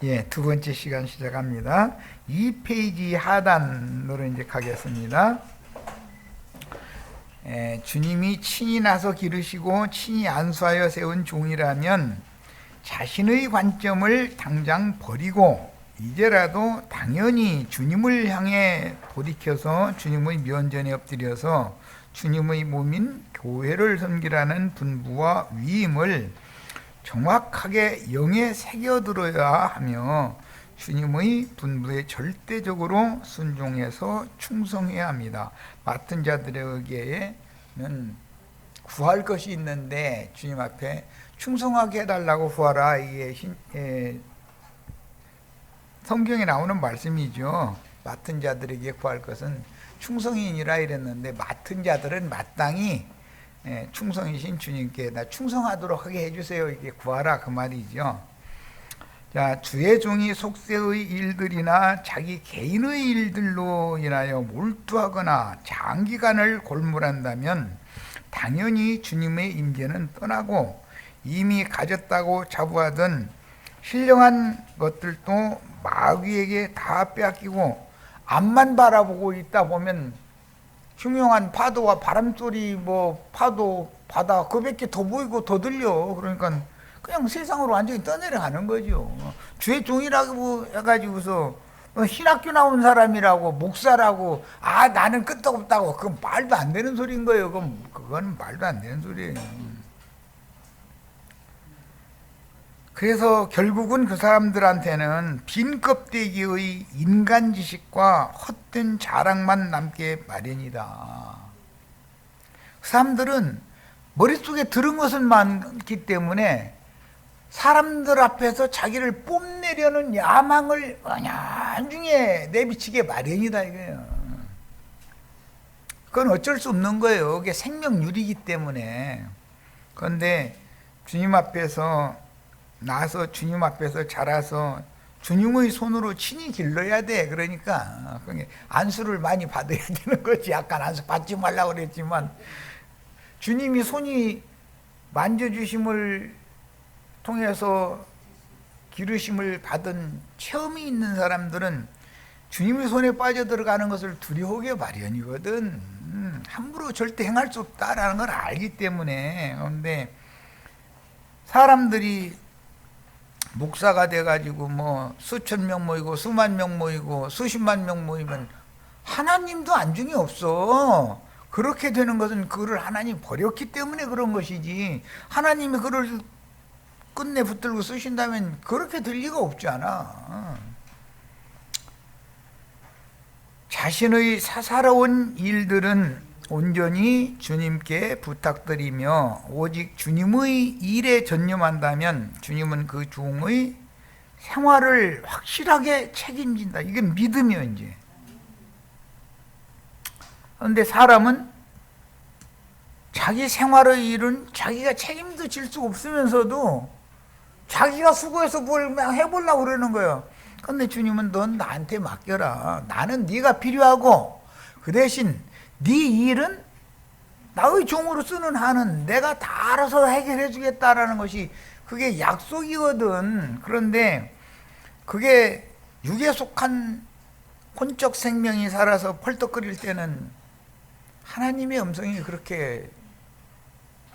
예, 두 번째 시간 시작합니다. 2페이지 하단으로 이제 가겠습니다. 주님이 친히 나서 기르시고 친히 안수하여 세운 종이라면 자신의 관점을 당장 버리고 이제라도 당연히 주님을 향해 돌이켜서 주님의 면전에 엎드려서 주님의 몸인 교회를 섬기라는 분부와 위임을 정확하게 영에 새겨들어야 하며 주님의 분부에 절대적으로 순종해서 충성해야 합니다. 맡은 자들에게는 구할 것이 있는데 주님 앞에 충성하게 해달라고 구하라. 이게 성경에 나오는 말씀이죠. 맡은 자들에게 구할 것은 충성이니라 이랬는데 맡은 자들은 마땅히 충성이신 주님께 나 충성하도록 하게 해주세요. 이게 구하라 그 말이죠. 자, 주의 종이 속세의 일들이나 자기 개인의 일들로 인하여 몰두하거나 장기간을 골몰한다면 당연히 주님의 임재는 떠나고 이미 가졌다고 자부하던 신령한 것들도 마귀에게 다 빼앗기고 앞만 바라보고 있다 보면 흉흉한 파도와 바람소리 파도 바다 그밖에 더 보이고 더 들려. 그러니까 그냥 세상으로 완전히 떠내려가는 거죠. 주의 종이라고 해가지고서 신학교 나온 사람이라고 목사라고 나는 끄떡없다고 그건 말도 안 되는 소리인 거예요. 그건 말도 안 되는 소리예요. 그래서 결국은 그 사람들한테는 빈 껍데기의 인간 지식과 헛된 자랑만 남게 마련이다. 그 사람들은 머릿속에 들은 것은 많기 때문에 사람들 앞에서 자기를 뽐내려는 야망을 은연중에 내비치게 마련이다 이거예요. 그건 어쩔 수 없는 거예요. 그게 생명률이기 때문에. 그런데 주님 앞에서 나서 주님 앞에서 자라서 주님의 손으로 친히 길러야 돼. 그러니까 안수를 많이 받아야 되는 거지. 약간 안수 받지 말라고 그랬지만 주님이 손이 만져주심을 통해서 기르심을 받은 체험이 있는 사람들은 주님의 손에 빠져들어가는 것을 두려워하게 마련이거든. 함부로 절대 행할 수 없다라는 걸 알기 때문에. 그런데 사람들이 목사가 돼가지고 수천 명 모이고 수만 명 모이고 수십만 명 모이면 하나님도 안중에 없어. 그렇게 되는 것은 그를 하나님 버렸기 때문에 그런 것이지 하나님이 그를 끝내 붙들고 쓰신다면 그렇게 될 리가 없잖아. 자신의 사사로운 일들은 온전히 주님께 부탁드리며 오직 주님의 일에 전념한다면 주님은 그 종의 생활을 확실하게 책임진다. 이게 믿으면 이제. 그런데 사람은 자기 생활의 일은 자기가 책임도 질 수 없으면서도 자기가 수고해서 뭘 해보려고 그러는 거예요. 그런데 주님은 넌 나한테 맡겨라. 나는 네가 필요하고 그 대신 네 일은 나의 종으로 쓰는 한은 내가 다 알아서 해결해 주겠다라는 것이 그게 약속이거든. 그런데 그게 육에 속한 혼적 생명이 살아서 펄떡거릴 때는 하나님의 음성이 그렇게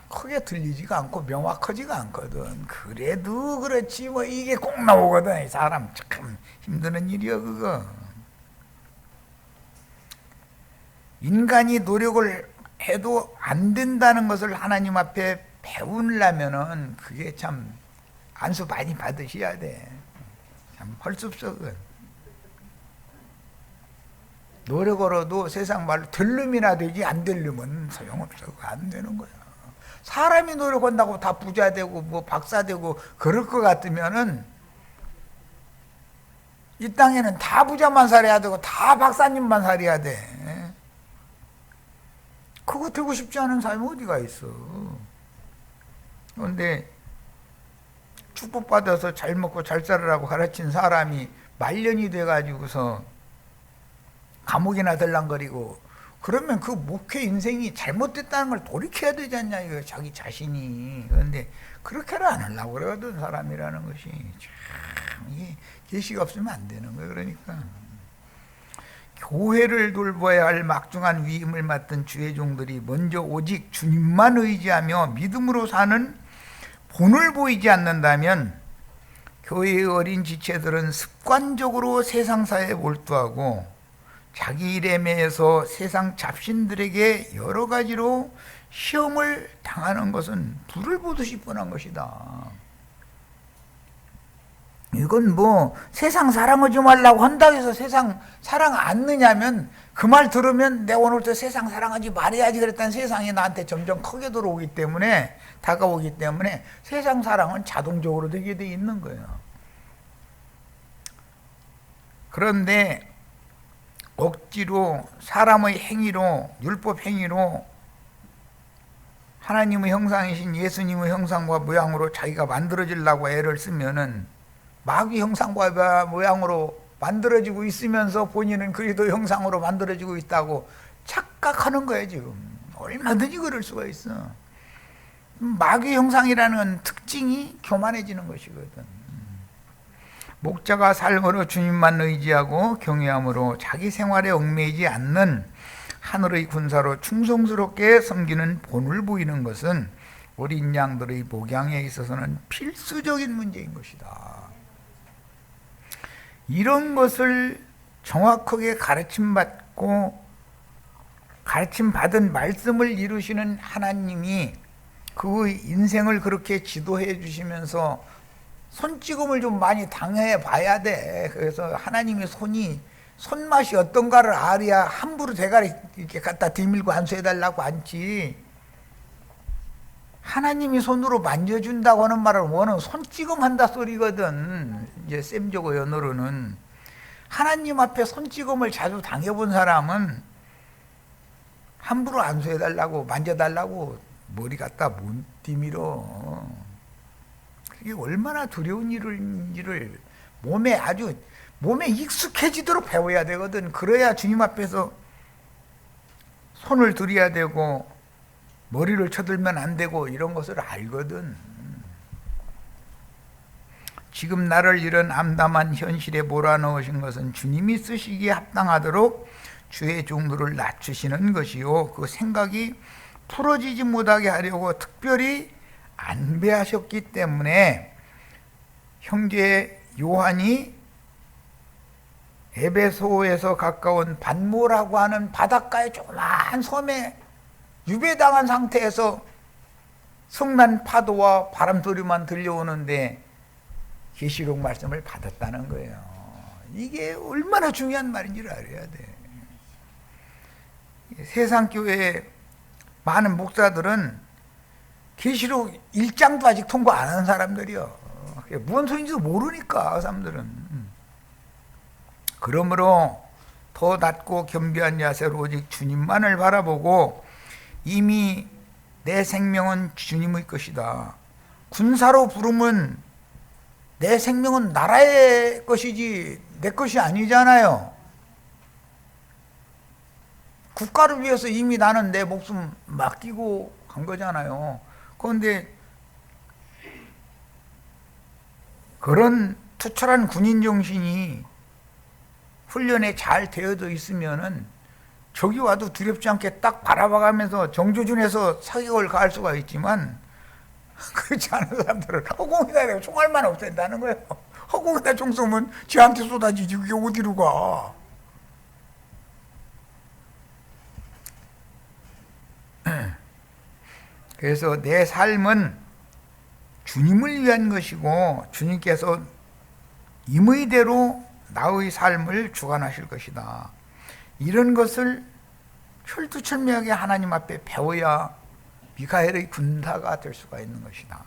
크게 들리지가 않고 명확하지가 않거든. 그래도 그렇지 이게 꼭 나오거든. 이 사람 참 힘드는 일이야 그거. 인간이 노력을 해도 안 된다는 것을 하나님 앞에 배우려면은 그게 참 안수 많이 받으셔야 돼. 참 헐sup서 그건. 노력으로도 세상 말로 될 놈이나 되지 안 될 놈은 소용없어. 안 되는 거야. 사람이 노력한다고 다 부자 되고 박사 되고 그럴 것 같으면은 이 땅에는 다 부자만 살아야 되고 다 박사님만 살아야 돼. 그거 되고 싶지 않은 사람이 어디가 있어. 그런데 축복받아서 잘 먹고 잘 살으라고 가르친 사람이 말년이 돼가지고서 감옥이나 들랑거리고 그러면 그 목회 인생이 잘못됐다는 걸 돌이켜야 되지 않냐 이거 자기 자신이. 그런데 그렇게는 안 하려고 그러거든 사람이라는 것이. 참 이게 계시가 없으면 안 되는 거예요. 그러니까 교회를 돌봐야 할 막중한 위임을 맡은 주의 종들이 먼저 오직 주님만 의지하며 믿음으로 사는 본을 보이지 않는다면 교회의 어린 지체들은 습관적으로 세상사에 몰두하고 자기 일에 매여서 세상 잡신들에게 여러 가지로 시험을 당하는 것은 불을 보듯이 뻔한 것이다. 이건 뭐 세상 사랑하지 말라고 한다고 해서 세상 사랑 않느냐면 그 말 들으면 내가 오늘부터 세상 사랑하지 말아야지 그랬다는 세상이 나한테 점점 크게 들어오기 때문에 다가오기 때문에 세상 사랑은 자동적으로 되게 돼 있는 거예요. 그런데 억지로 사람의 행위로 율법 행위로 하나님의 형상이신 예수님의 형상과 모양으로 자기가 만들어지려고 애를 쓰면은 마귀 형상과 모양으로 만들어지고 있으면서 본인은 그리스도 형상으로 만들어지고 있다고 착각하는 거예요. 지금 얼마든지 그럴 수가 있어. 마귀 형상이라는 특징이 교만해지는 것이거든. 목자가 삶으로 주님만 의지하고 경외함으로 자기 생활에 얽매이지 않는 하늘의 군사로 충성스럽게 섬기는 본을 보이는 것은 어린 양들의 목양에 있어서는 필수적인 문제인 것이다. 이런 것을 정확하게 가르침받고 가르침받은 말씀을 이루시는 하나님이 그 인생을 그렇게 지도해 주시면서 손찌검을 좀 많이 당해 봐야 돼. 그래서 하나님의 손맛이 어떤가를 알아야 함부로 대가리 이렇게 갖다 디밀고 안수해달라고 앉지. 하나님이 손으로 만져준다고 하는 말은 원은 손찌검 한다 소리거든. 이제 셈조고 연어로는 하나님 앞에 손찌검을 자주 당해본 사람은 함부로 안수해달라고 만져달라고 머리 갖다 못 디밀어. 그게 얼마나 두려운 일을 몸에 익숙해지도록 배워야 되거든. 그래야 주님 앞에서 손을 들여야 되고 머리를 쳐들면 안 되고 이런 것을 알거든. 지금 나를 이런 암담한 현실에 몰아넣으신 것은 주님이 쓰시기에 합당하도록 주의 종들을 낮추시는 것이요, 그 생각이 풀어지지 못하게 하려고 특별히 안배하셨기 때문에 형제 요한이 에베소에서 가까운 반모라고 하는 바닷가의 조그마한 섬에 유배당한 상태에서 성난 파도와 바람소리만 들려오는데 계시록 말씀을 받았다는 거예요. 이게 얼마나 중요한 말인지를 알아야 돼. 세상 교회의 많은 목사들은 계시록 1장도 아직 통과 안 하는 사람들이요. 무슨 소리인지도 모르니까 사람들은. 그러므로 더 낮고 겸비한 자세로 오직 주님만을 바라보고 이미 내 생명은 주님의 것이다. 군사로 부르면 내 생명은 나라의 것이지 내 것이 아니잖아요. 국가를 위해서 이미 나는 내 목숨 맡기고 간 거잖아요. 그런데 그런 투철한 군인 정신이 훈련에 잘 되어져 있으면은 적이 와도 두렵지 않게 딱 바라봐가면서 정조준에서 사격을 가할 수가 있지만 그렇지 않은 사람들은 허공에다 총알만 없앤다는 거예요. 허공에다 총 쏘면 지한테 쏟아지지 그게 어디로 가. 그래서 내 삶은 주님을 위한 것이고 주님께서 임의대로 나의 삶을 주관하실 것이다. 이런 것을 철두철미하게 하나님 앞에 배워야 미카엘의 군사가 될 수가 있는 것이다.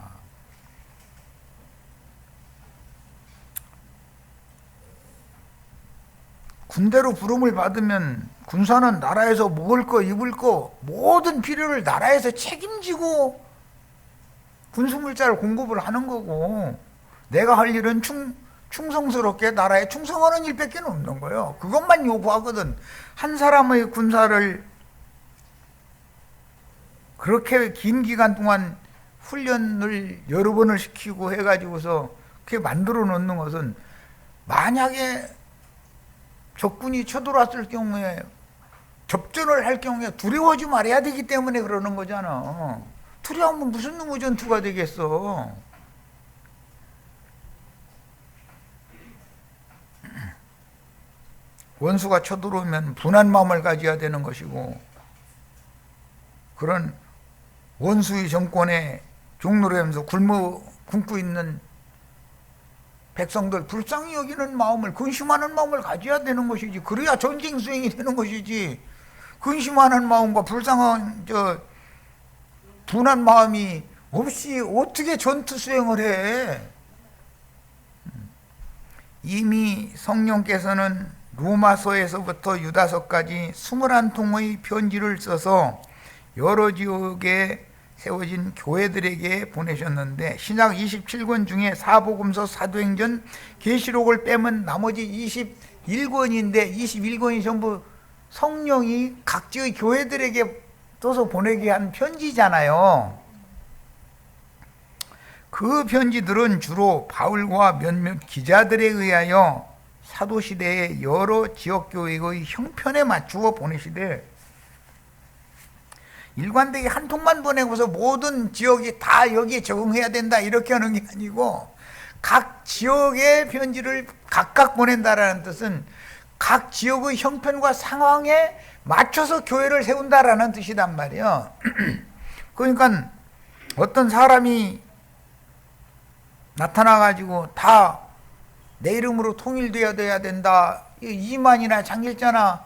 군대로 부름을 받으면 군사는 나라에서 먹을 거 입을 거 모든 필요를 나라에서 책임지고 군수물자를 공급을 하는 거고 내가 할 일은 충성스럽게 나라에 충성하는 일밖에 없는 거예요. 그것만 요구하거든. 한 사람의 군사를 그렇게 긴 기간 동안 훈련을 여러 번을 시키고 해가지고서 그렇게 만들어 놓는 것은 만약에 적군이 쳐들어왔을 경우에 접전을 할 경우에 두려워하지 말아야 되기 때문에 그러는 거잖아. 두려우면 무슨 놈의 전투가 되겠어. 원수가 쳐들어오면 분한 마음을 가져야 되는 것이고, 그런 원수의 정권에 종로를 하면서 굶고 있는 백성들 불쌍히 여기는 마음을, 근심하는 마음을 가져야 되는 것이지. 그래야 전쟁 수행이 되는 것이지. 근심하는 마음과 불쌍한 분한 마음이 없이 어떻게 전투 수행을 해. 이미 성령께서는 로마서에서부터 유다서까지 21통의 편지를 써서 여러 지역에 세워진 교회들에게 보내셨는데, 신약 27권 중에 사복음서, 사도행전, 계시록을 빼면 나머지 21권인데 21권이 전부 성령이 각지의 교회들에게 써서 보내게 한 편지잖아요. 그 편지들은 주로 바울과 몇몇 기자들에 의하여 사도시대의 여러 지역교회의 형편에 맞추어 보내시되, 일관되게 한 통만 보내고서 모든 지역이 다 여기에 적응해야 된다 이렇게 하는 게 아니고, 각 지역의 편지를 각각 보낸다라는 뜻은 각 지역의 형편과 상황에 맞춰서 교회를 세운다라는 뜻이란 말이에요. 그러니까 어떤 사람이 나타나가지고 다 내 이름으로 통일되어야 된다, 이만이나 장길자나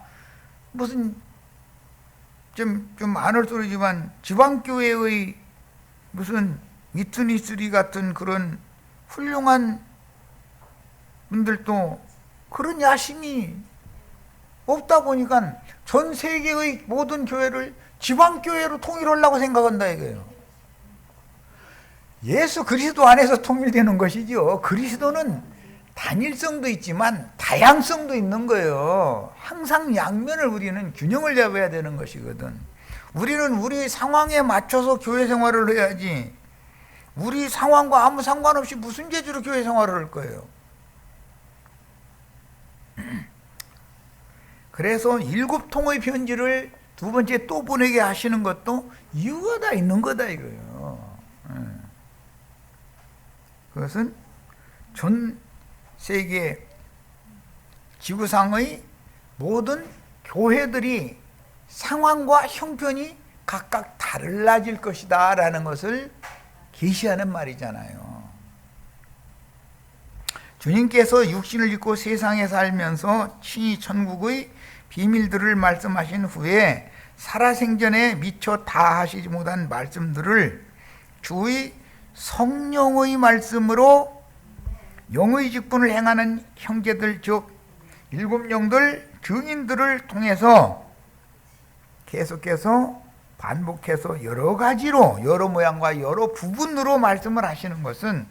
무슨 좀 안 올 소리지만 지방교회의 무슨 위트니스리 같은 그런 훌륭한 분들도 그런 야심이 없다 보니까 전 세계의 모든 교회를 지방교회로 통일하려고 생각한다 이거예요. 예수 그리스도 안에서 통일되는 것이죠. 그리스도는 단일성도 있지만 다양성도 있는 거예요. 항상 양면을 우리는 균형을 잡아야 되는 것이거든. 우리는 우리 상황에 맞춰서 교회 생활을 해야지, 우리 상황과 아무 상관없이 무슨 재주로 교회 생활을 할 거예요. 그래서 7통의 편지를 두 번째 또 보내게 하시는 것도 이유가 다 있는 거다 이거예요. 그것은 전 세계 지구상의 모든 교회들이 상황과 형편이 각각 달라질 것이다 라는 것을 계시하는 말이잖아요. 주님께서 육신을 입고 세상에 살면서 친히 천국의 비밀들을 말씀하신 후에 살아생전에 미처 다 하시지 못한 말씀들을 주의 성령의 말씀으로 영의 직분을 행하는 형제들, 즉 7영들 증인들을 통해서 계속해서 반복해서 여러 가지로, 여러 모양과 여러 부분으로 말씀을 하시는 것은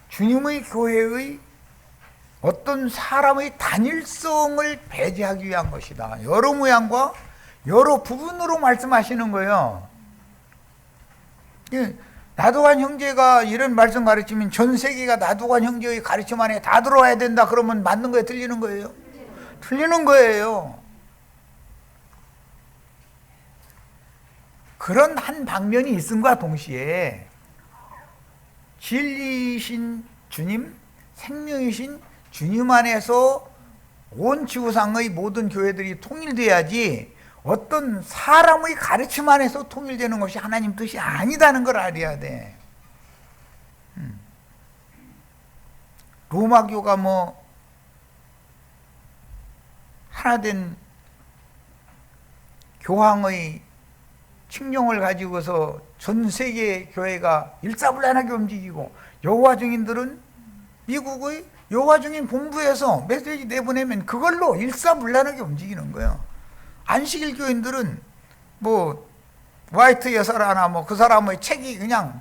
주님의 교회의 어떤 사람의 단일성을 배제하기 위한 것이다. 여러 모양과 여러 부분으로 말씀하시는 거예요. 나도관 형제가 이런 말씀 가르치면 전 세계가 나도관 형제의 가르침 안에 다 들어와야 된다 그러면 맞는 거예요? 틀리는 거예요? 틀리는 거예요. 그런 한 방면이 있음과 동시에 진리이신 주님, 생명이신 주님 안에서 온 지구상의 모든 교회들이 통일돼야지 어떤 사람의 가르침 안에서 통일되는 것이 하나님 뜻이 아니다는 걸 알아야 돼. 로마교가 뭐 하나된 교황의 칙령을 가지고서 전 세계 교회가 일사불란하게 움직이고, 여호와 증인들은 미국의 여호와 증인 본부에서 메시지 내보내면 그걸로 일사불란하게 움직이는 거예요. 안식일 교인들은 뭐 화이트 여사라나 뭐 그 사람의 책이 그냥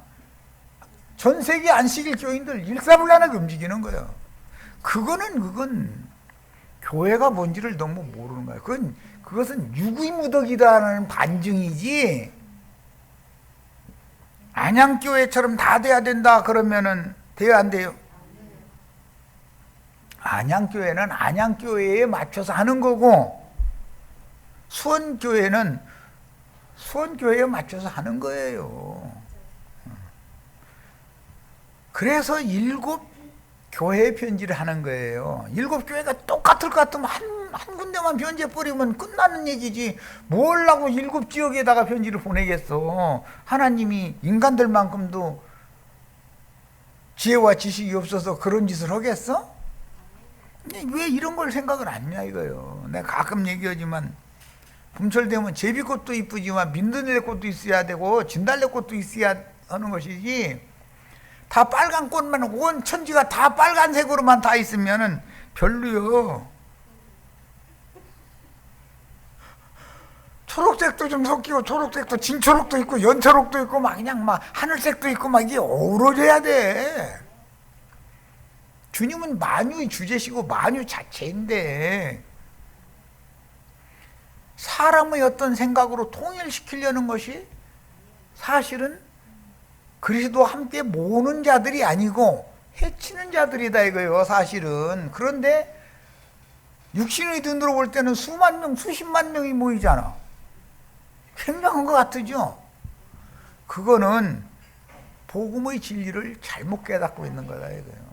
전 세계 안식일 교인들 일사불란하게 움직이는 거예요. 그건 교회가 뭔지를 너무 모르는 거예요. 그것은 유구무덕이다라는 반증이지, 안양교회처럼 다 돼야 된다 그러면은 돼요, 안 돼요? 안양교회는 안양교회에 맞춰서 하는 거고, 수원교회는 수원교회에 맞춰서 하는 거예요. 그래서 7 교회 편지를 하는 거예요. 7 교회가 똑같을 것 같으면 한 군데만 편지 뿌리면 끝나는 얘기지. 뭘 하고 7 지역에다가 편지를 보내겠어. 하나님이 인간들만큼도 지혜와 지식이 없어서 그런 짓을 하겠어? 왜 이런 걸 생각을 안 냐 이거요. 내가 가끔 얘기하지만 봄철 되면 제비꽃도 이쁘지만 민들레꽃도 있어야 되고 진달래꽃도 있어야 하는 것이지, 다 빨간 꽃만, 온 천지가 다 빨간색으로만 다 있으면은 별로요. 초록색도 좀 섞이고, 초록색도 진초록도 있고 연초록도 있고 막 그냥 막 하늘색도 있고 막 이게 어우러져야 돼. 주님은 만유의 주제시고 만유 자체인데 사람의 어떤 생각으로 통일시키려는 것이 사실은 그리스도와 함께 모으는 자들이 아니고 해치는 자들이다 이거예요, 사실은. 그런데 육신의 눈으로 볼 때는 수만 명, 수십만 명이 모이잖아. 굉장한 것 같으죠? 그거는 복음의 진리를 잘못 깨닫고 있는 거다 이거예요.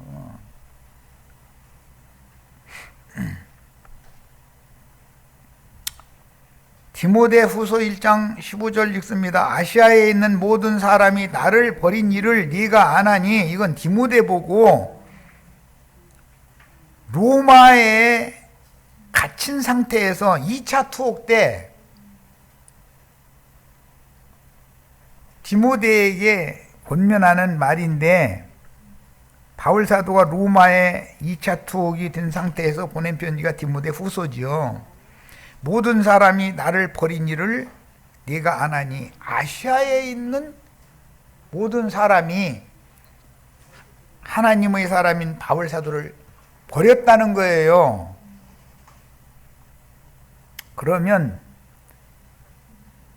디모데후서 1장 15절 읽습니다. 아시아에 있는 모든 사람이 나를 버린 일을 네가 아나니, 이건 디모데 보고 로마에 갇힌 상태에서 2차 투옥 때 디모데에게 권면하는 말인데, 바울 사도가 로마에 2차 투옥이 된 상태에서 보낸 편지가 디모데 후서지요. 모든 사람이 나를 버린 일을 네가 아나니, 아시아에 있는 모든 사람이 하나님의 사람인 바울 사도를 버렸다는 거예요. 그러면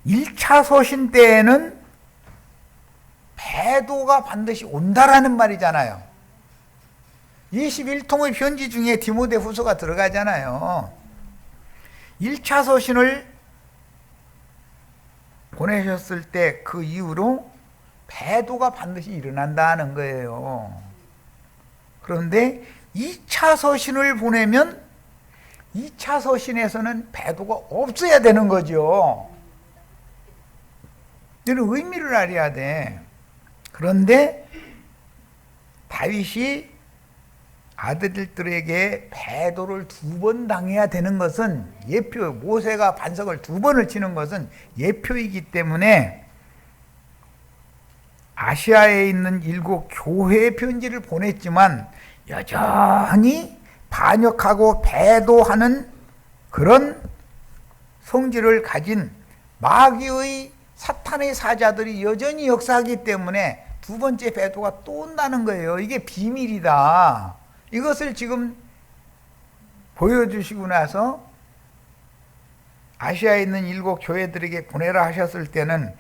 1차 서신 때에는 배도가 반드시 온다라는 말이잖아요. 21통의 편지 중에 디모데 후서가 들어가잖아요. 1차 서신을 보내셨을 때 그 이후로 배도가 반드시 일어난다는 거예요. 그런데 2차 서신을 보내면 2차 서신에서는 배도가 없어야 되는 거죠. 이런 의미를 알아야 돼. 그런데 다윗이 아들들에게 배도를 2번 당해야 되는 것은 예표, 모세가 반석을 2번을 치는 것은 예표이기 때문에 아시아에 있는 7 교회 편지를 보냈지만 여전히 반역하고 배도하는 그런 성질을 가진 마귀의 사탄의 사자들이 여전히 역사하기 때문에 2번째 배도가 또 온다는 거예요. 이게 비밀이다. 이것을 지금 보여주시고 나서 아시아에 있는 7 교회들에게 보내라 하셨을 때는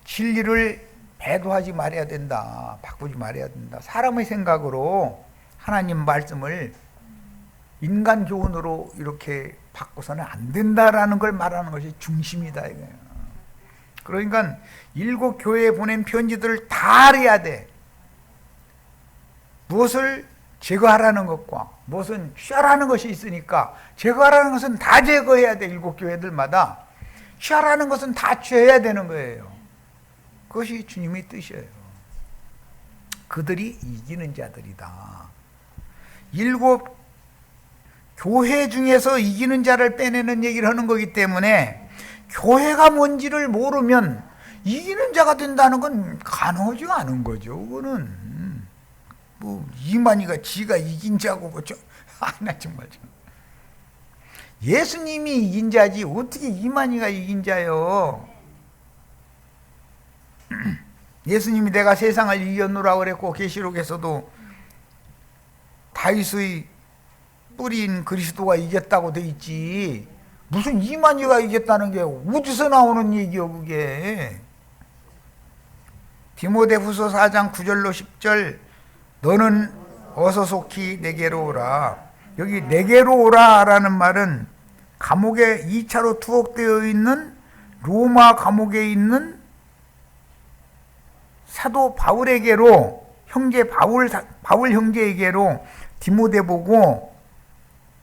진리를 배도하지 말아야 된다. 바꾸지 말아야 된다. 사람의 생각으로 하나님 말씀을 인간 교훈으로 이렇게 바꿔서는 안 된다라는 걸 말하는 것이 중심이다 이거예요. 그러니까 7 교회에 보낸 편지들을 다 알아야 돼. 무엇을 제거하라는 것과 무엇은 취하라는 것이 있으니까, 제거하라는 것은 다 제거해야 돼. 7 교회들마다. 취하라는 것은 다 취해야 되는 거예요. 그것이 주님의 뜻이에요. 그들이 이기는 자들이다. 7 교회 중에서 이기는 자를 빼내는 얘기를 하는 거기 때문에 교회가 뭔지를 모르면 이기는 자가 된다는 건 가능하지가 않은 거죠. 그거는 뭐 이만희가 지가 이긴 자고 뭐죠? 나 정말 예수님이 이긴 자지 어떻게 이만희가 이긴 자요? 예수님이 내가 세상을 이겼노라 그랬고, 계시록에서도 다윗의 뿌린 그리스도가 이겼다고 돼 있지, 무슨 이만희가 이겼다는 게 어디서 나오는 얘기요 그게. 디모데후서 4장 9절로 10절, 너는 어서 속히 내게로 오라. 여기 내게로 오라라는 말은 감옥에 2차로 투옥되어 있는 로마 감옥에 있는 사도 바울에게로, 형제 바울 형제에게로 디모데 보고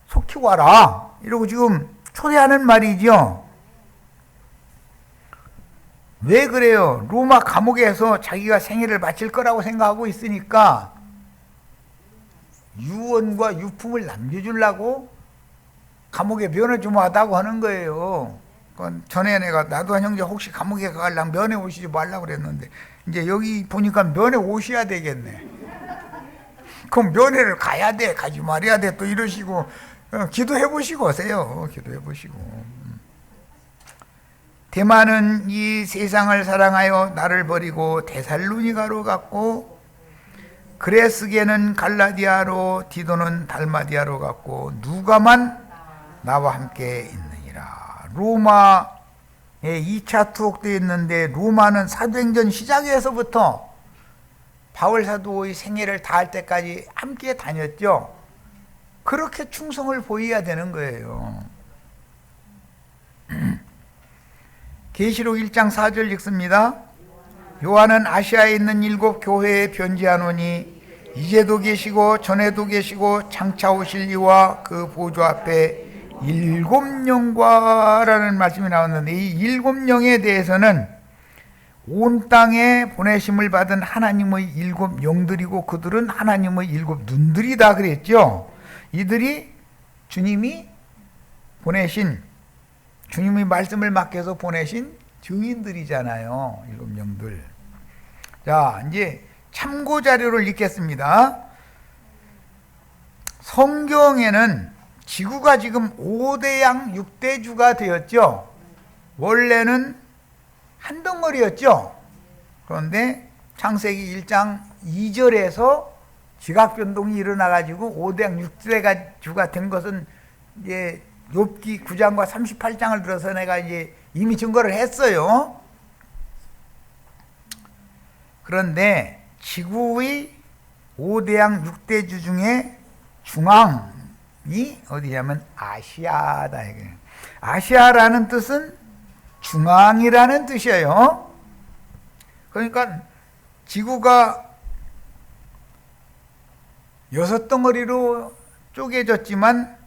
속히 와라 이러고 지금 초대하는 말이죠. 왜 그래요? 로마 감옥에서 자기가 생애를 마칠 거라고 생각하고 있으니까 유언과 유품을 남겨주려고 감옥에 면회 좀 하다고 하는 거예요. 전에 내가 나도 한 형제 혹시 감옥에 가려면 면회 오시지 말라고 그랬는데 이제 여기 보니까 면회 오셔야 되겠네. 그럼 면회를 가야 돼, 가지 말아야 돼 또 이러시고 기도해 보시고 오세요. 기도해 보시고. 데마는 이 세상을 사랑하여 나를 버리고 데살로니가로 갔고, 그레스게는 갈라디아로, 디도는 달마디아로 갔고, 누가만 나와 함께 있느니라. 로마에 2차 투옥되어 있는데 로마는 사도행전 시작에서부터 바울 사도의 생애를 다할 때까지 함께 다녔죠. 그렇게 충성을 보여야 되는 거예요. 계시록 1장 4절 읽습니다. 요한은 아시아에 있는 7 교회에 편지하노니 이제도 계시고 전에도 계시고 장차 오실 이와 그 보좌 앞에 7 영과라는 말씀이 나왔는데, 이 7 영에 대해서는 온 땅에 보내심을 받은 하나님의 7 영들이고 그들은 하나님의 7 눈들이다 그랬죠. 이들이 주님이 보내신, 주님이 말씀을 맡겨서 보내신 증인들이잖아요. 7 영들. 자, 이제 참고 자료를 읽겠습니다. 성경에는 지구가 지금 5대양 6대주가 되었죠. 원래는 한 덩어리였죠. 그런데 창세기 1장 2절에서 지각 변동이 일어나가지고 5대양 6대주가 된 것은 이제 욥기 9장과 38장을 들어서 내가 이제 이미 증거를 했어요. 그런데 지구의 5대양 6대주 중에 중앙이 어디냐면 아시아다. 아시아라는 뜻은 중앙이라는 뜻이에요. 그러니까 지구가 6덩어리로 쪼개졌지만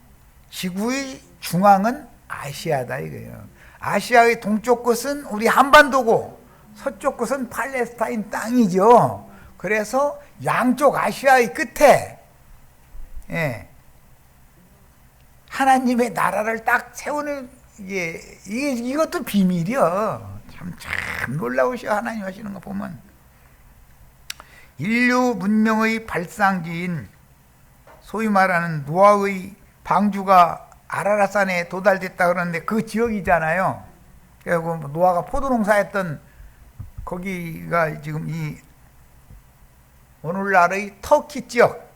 지구의 중앙은 아시아다 이거예요. 아시아의 동쪽 끝은 우리 한반도고 서쪽 끝은 팔레스타인 땅이죠. 그래서 양쪽 아시아의 끝에 하나님의 나라를 딱 세우는 이것도 비밀이요. 참 놀라우셔. 하나님 하시는 거 보면. 인류 문명의 발상지인 소위 말하는 노아의 방주가 아라랏산에 도달됐다 그러는데 그 지역이잖아요. 그리고 노아가 포도농사했던 거기가 지금 이 오늘날의 터키 지역,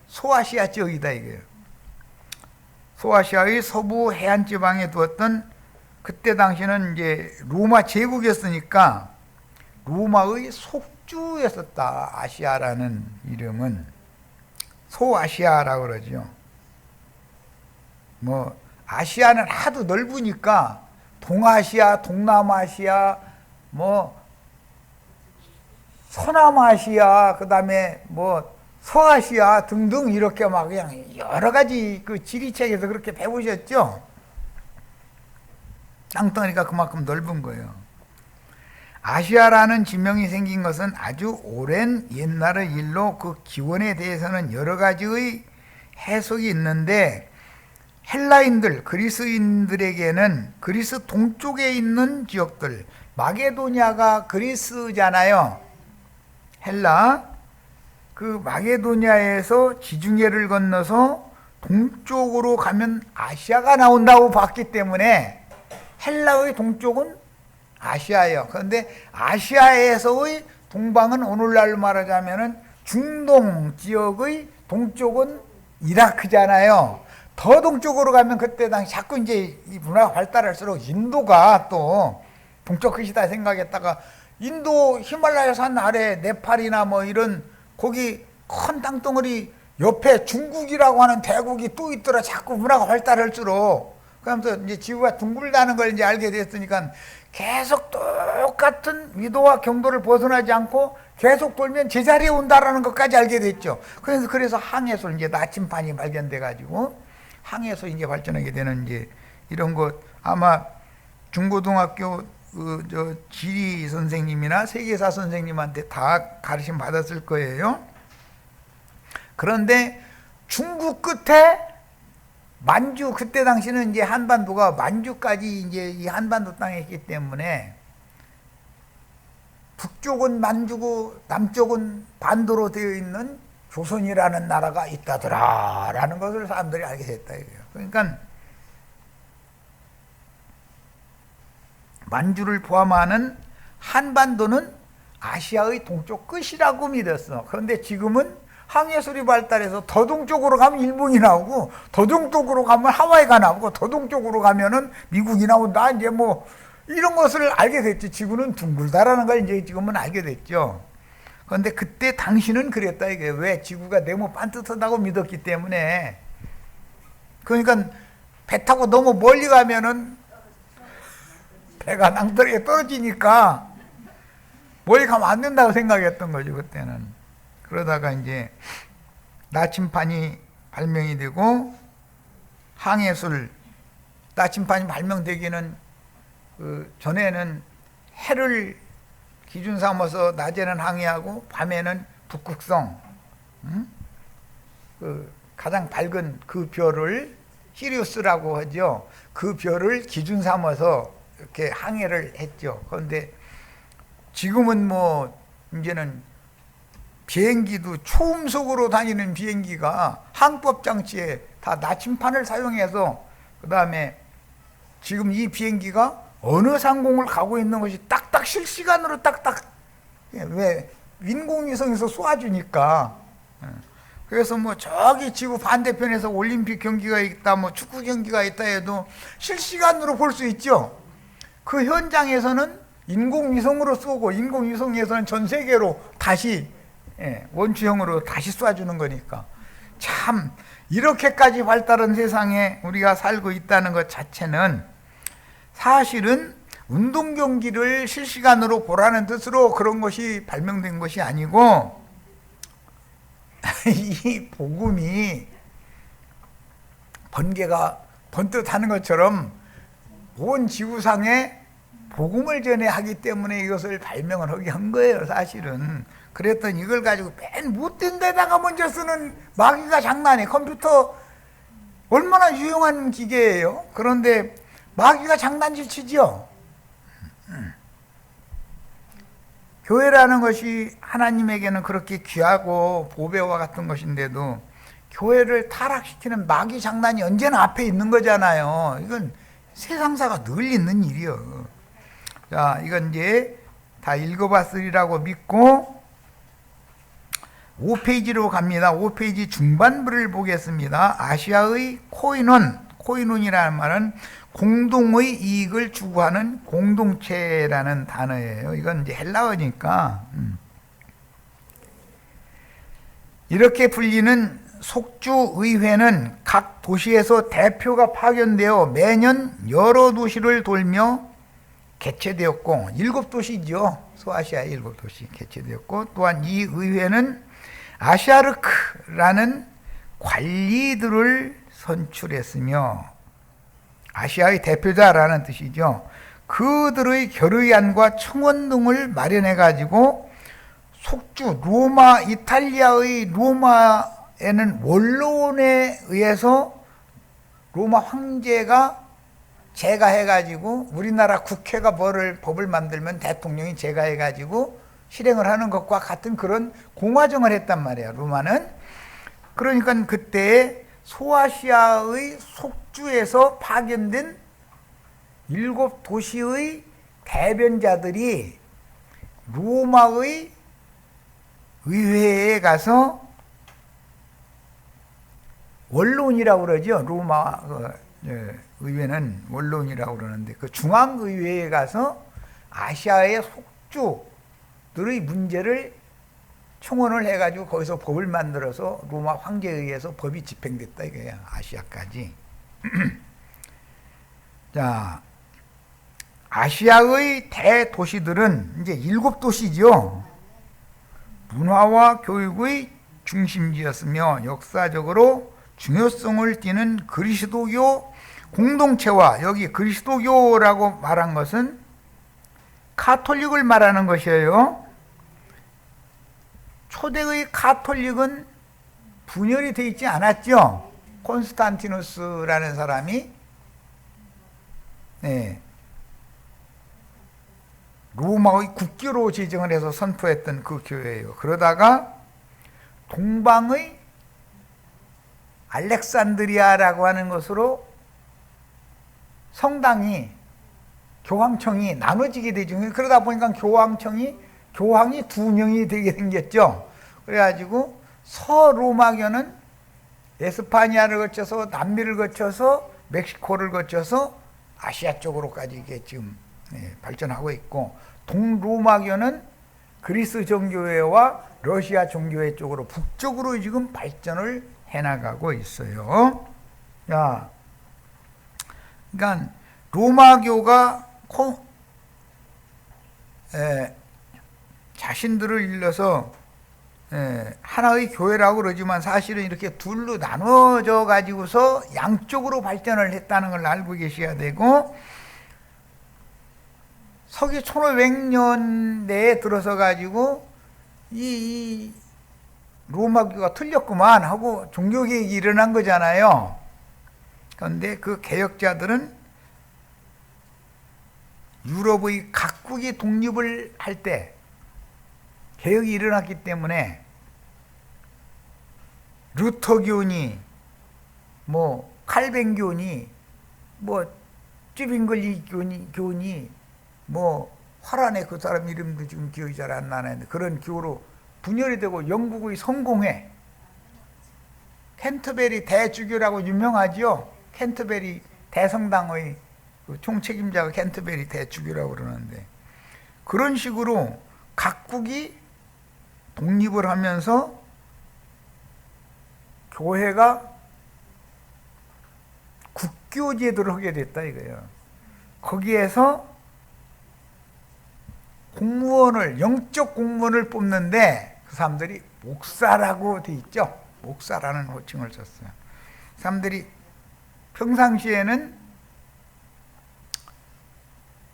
소아시아 지역이다 이거예요. 소아시아의 서부 해안 지방에 두었던, 그때 당시는 이제 로마 제국이었으니까 로마의 속주였었다. 아시아라는 이름은 소아시아라고 그러죠. 뭐 아시아는 하도 넓으니까 동아시아, 동남아시아, 뭐 서남아시아, 그 다음에 뭐 서아시아 등등 이렇게 막 그냥 여러 가지 그 지리책에서 그렇게 배우셨죠. 땅덩어리가 그만큼 넓은 거예요. 아시아라는 지명이 생긴 것은 아주 오랜 옛날의 일로 그 기원에 대해서는 여러 가지의 해석이 있는데, 헬라인들, 그리스인들에게는 그리스 동쪽에 있는 지역들, 마게도냐가 그리스잖아요. 헬라, 그 마게도냐에서 지중해를 건너서 동쪽으로 가면 아시아가 나온다고 봤기 때문에 헬라의 동쪽은 아시아예요. 그런데 아시아에서의 동방은 오늘날로 말하자면 중동 지역의 동쪽은 이라크잖아요. 더 동쪽으로 가면 그때 당시 자꾸 이제 이 문화가 발달할수록 인도가 또 동쪽 끝이다 생각했다가 인도 히말라야 산 아래 네팔이나 뭐 이런 거기 큰 땅덩어리 옆에 중국이라고 하는 대국이 또 있더라. 자꾸 문화가 발달할수록. 그러면서 이제 지구가 둥글다는 걸 이제 알게 됐으니까 계속 똑같은 위도와 경도를 벗어나지 않고 계속 돌면 제자리에 온다라는 것까지 알게 됐죠. 그래서 항에서 이제 나침반이 발견돼 가지고 항에서 이제 발전하게 되는 이제 이런 것 아마 중고등학교 저 지리 선생님이나 세계사 선생님한테 다 가르침 받았을 거예요. 그런데 중국 끝에 만주, 그때 당시는 이제 한반도가 만주까지 이제 이 한반도 땅에 있기 때문에 북쪽은 만주고 남쪽은 반도로 되어 있는 조선이라는 나라가 있다더라 라는 것을 사람들이 알게 됐다 이거예요. 그러니까 만주를 포함하는 한반도는 아시아의 동쪽 끝이라고 믿었어. 그런데 지금은 항해술이 발달해서 더 동쪽으로 가면 일본이 나오고 더 동쪽으로 가면 하와이가 나오고 더 동쪽으로 가면은 미국이 나온다. 이제 뭐 이런 것을 알게 됐지. 지구는 둥글다라는 걸 이제 지금은 알게 됐죠. 그런데 그때 당시는 그랬다 이게. 왜? 지구가 네모 반듯하다고 믿었기 때문에. 그러니까 배 타고 너무 멀리 가면은 배가 낭떠러지에 떨어지니까 멀리 가면 안 된다고 생각했던 거죠 그때는. 그러다가 이제 나침반이 발명이 되고 항해술, 나침반이 발명되기는 전에는 해를 기준 삼아서 낮에는 항해하고 밤에는 북극성, 가장 밝은 그 별을 시리우스라고 하죠. 그 별을 기준 삼아서 이렇게 항해를 했죠. 그런데 지금은 뭐 이제는 비행기도 초음속으로 다니는 비행기가 항법 장치에 다 나침판을 사용해서 그 다음에 지금 이 비행기가 어느 상공을 가고 있는 것이 딱딱 실시간으로 딱딱 왜 인공위성에서 쏘아주니까. 그래서 뭐 저기 지구 반대편에서 올림픽 경기가 있다 뭐 축구 경기가 있다 해도 실시간으로 볼 수 있죠. 그 현장에서는 인공위성으로 쏘고 인공위성에서는 전 세계로 다시 원추형으로 다시 쏴주는 거니까 참 이렇게까지 발달한 세상에 우리가 살고 있다는 것 자체는 사실은 운동 경기를 실시간으로 보라는 뜻으로 그런 것이 발명된 것이 아니고 이 복음이 번개가 번뜩하는 것처럼 온 지구상에 복음을 전해야 하기 때문에 이것을 발명을 하게 한 거예요 사실은. 그랬더니 이걸 가지고 맨 못된 데다가 먼저 쓰는 마귀가 장난해. 컴퓨터 얼마나 유용한 기계예요. 그런데 마귀가 장난질 치죠. 교회라는 것이 하나님에게는 그렇게 귀하고 보배와 같은 것인데도 교회를 타락시키는 마귀 장난이 언제나 앞에 있는 거잖아요. 이건 세상사가 늘 있는 일이요. 자, 이건 이제 다 읽어봤으리라고 믿고 5페이지로 갑니다. 5페이지 중반부를 보겠습니다. 아시아의 코인원이라는 말은 공동의 이익을 추구하는 공동체라는 단어예요. 이건 이제 헬라어니까. 이렇게 불리는 속주의회는 각 도시에서 대표가 파견되어 매년 여러 도시를 돌며 개최되었고 7도시죠. 소아시아 7도시 개최되었고 또한 이 의회는 아시아르크라는 관리들을 선출했으며 아시아의 대표자라는 뜻이죠. 그들의 결의안과 청원 등을 마련해 가지고 속주 로마 이탈리아의 로마에는 원로원에 의해서 로마 황제가 제가해 가지고 우리나라 국회가 법을 만들면 대통령이 제가해 가지고 실행을 하는 것과 같은 그런 공화정을 했단 말이에요. 로마는. 그러니까 그때 소아시아의 속주에서 파견된 7도시의 대변자들이 로마의 의회에 가서 원론이라고 그러죠. 로마 의회는 원론이라고 그러는데 그 중앙의회에 가서 아시아의 속주들의 문제를 총원을 해가지고 거기서 법을 만들어서 로마 황제에 의해서 법이 집행됐다 이거예요. 아시아까지. 자, 아시아의 대도시들은 이제 7도시죠. 문화와 교육의 중심지였으며 역사적으로 중요성을 띠는 그리스도교 공동체와, 여기 그리스도교라고 말한 것은 카톨릭을 말하는 것이에요. 초대의 카톨릭은 분열이 되어 있지 않았죠. 콘스탄티누스라는 사람이 로마의 국교로 지정을 해서 선포했던 그 교회예요. 그러다가 동방의 알렉산드리아라고 하는 것으로 성당이, 교황청이 나눠지게 되죠. 그러다 보니까 교황이 2명이 되게 생겼죠. 그래가지고 서로마교는 에스파니아를 거쳐서 남미를 거쳐서 멕시코를 거쳐서 아시아 쪽으로까지 이게 지금 발전하고 있고, 동로마교는 그리스 정교회와 러시아 정교회 쪽으로 북쪽으로 지금 발전을 해나가고 있어요. 야, 그러니까 로마교가 자신들을 일러서 하나의 교회라고 그러지만 사실은 이렇게 둘로 나눠져 가지고서 양쪽으로 발전을 했다는 걸 알고 계셔야 되고, 서기 1500년대에 들어서 가지고 이 로마교가 틀렸구만 하고 종교개혁이 일어난 거잖아요. 그런데 그 개혁자들은 유럽의 각국이 독립을 할 때 개혁이 일어났기 때문에 루터교니 뭐 칼뱅교니 뭐 쥐빙글리 교니 뭐 화란의 그 사람 이름도 지금 기억이 잘 안 나는데 그런 교로 분열이 되고, 영국의 성공회 캔터베리 대주교라고 유명하죠. 캔터베리 대성당의 그 총책임자가 캔터베리 대주교라고 그러는데, 그런 식으로 각국이 독립을 하면서 교회가 국교 제도를 하게 됐다 이거예요. 거기에서 공무원을, 영적 공무원을 뽑는데 그 사람들이 목사라고 돼 있죠. 목사라는 호칭을 썼어요. 사람들이 평상시에는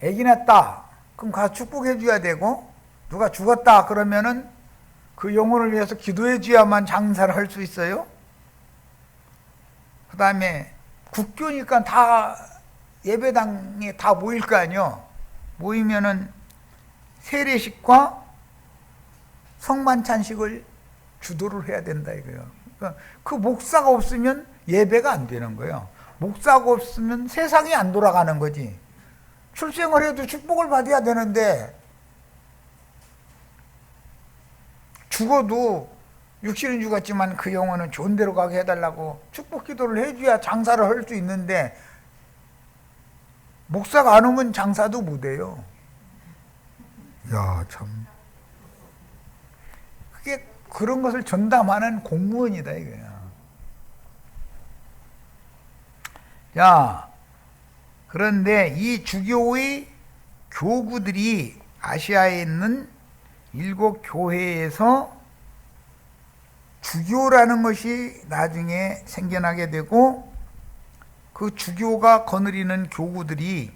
애기 낳았다 그럼 가서 축복해 줘야 되고, 누가 죽었다 그러면은 그 영혼을 위해서 기도해 줘야만 장사를 할 수 있어요. 그 다음에 국교니까 다 예배당에 다 모일 거 아니요. 모이면은 세례식과 성만찬식을 주도를 해야 된다 이거예요. 그러니까 그 목사가 없으면 예배가 안 되는 거예요. 목사가 없으면 세상이 안 돌아가는 거지. 출생을 해도 축복을 받아야 되는데, 죽어도 육신은 죽었지만 그 영혼은 좋은 데로 가게 해달라고 축복 기도를 해줘야 장사를 할 수 있는데, 목사가 안 오면 장사도 못해요. 야, 참. 그게 그런 것을 전담하는 공무원이다 이거야. 자, 그런데 이 주교의 교구들이 아시아에 있는 7교회에서 주교라는 것이 나중에 생겨나게 되고, 그 주교가 거느리는 교구들이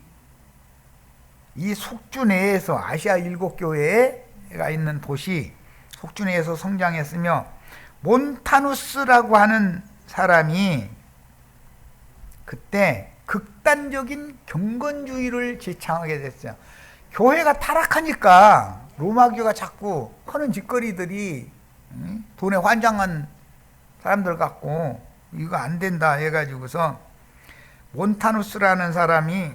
이 속주 내에서, 아시아 7교회가 있는 도시 속주 내에서 성장했으며, 몬타누스라고 하는 사람이 그때 극단적인 경건주의를 지창하게 됐어요. 교회가 타락하니까 로마교가 자꾸 하는 짓거리들이 돈에 환장한 사람들 같고 이거 안 된다 해가지고서 몬타누스라는 사람이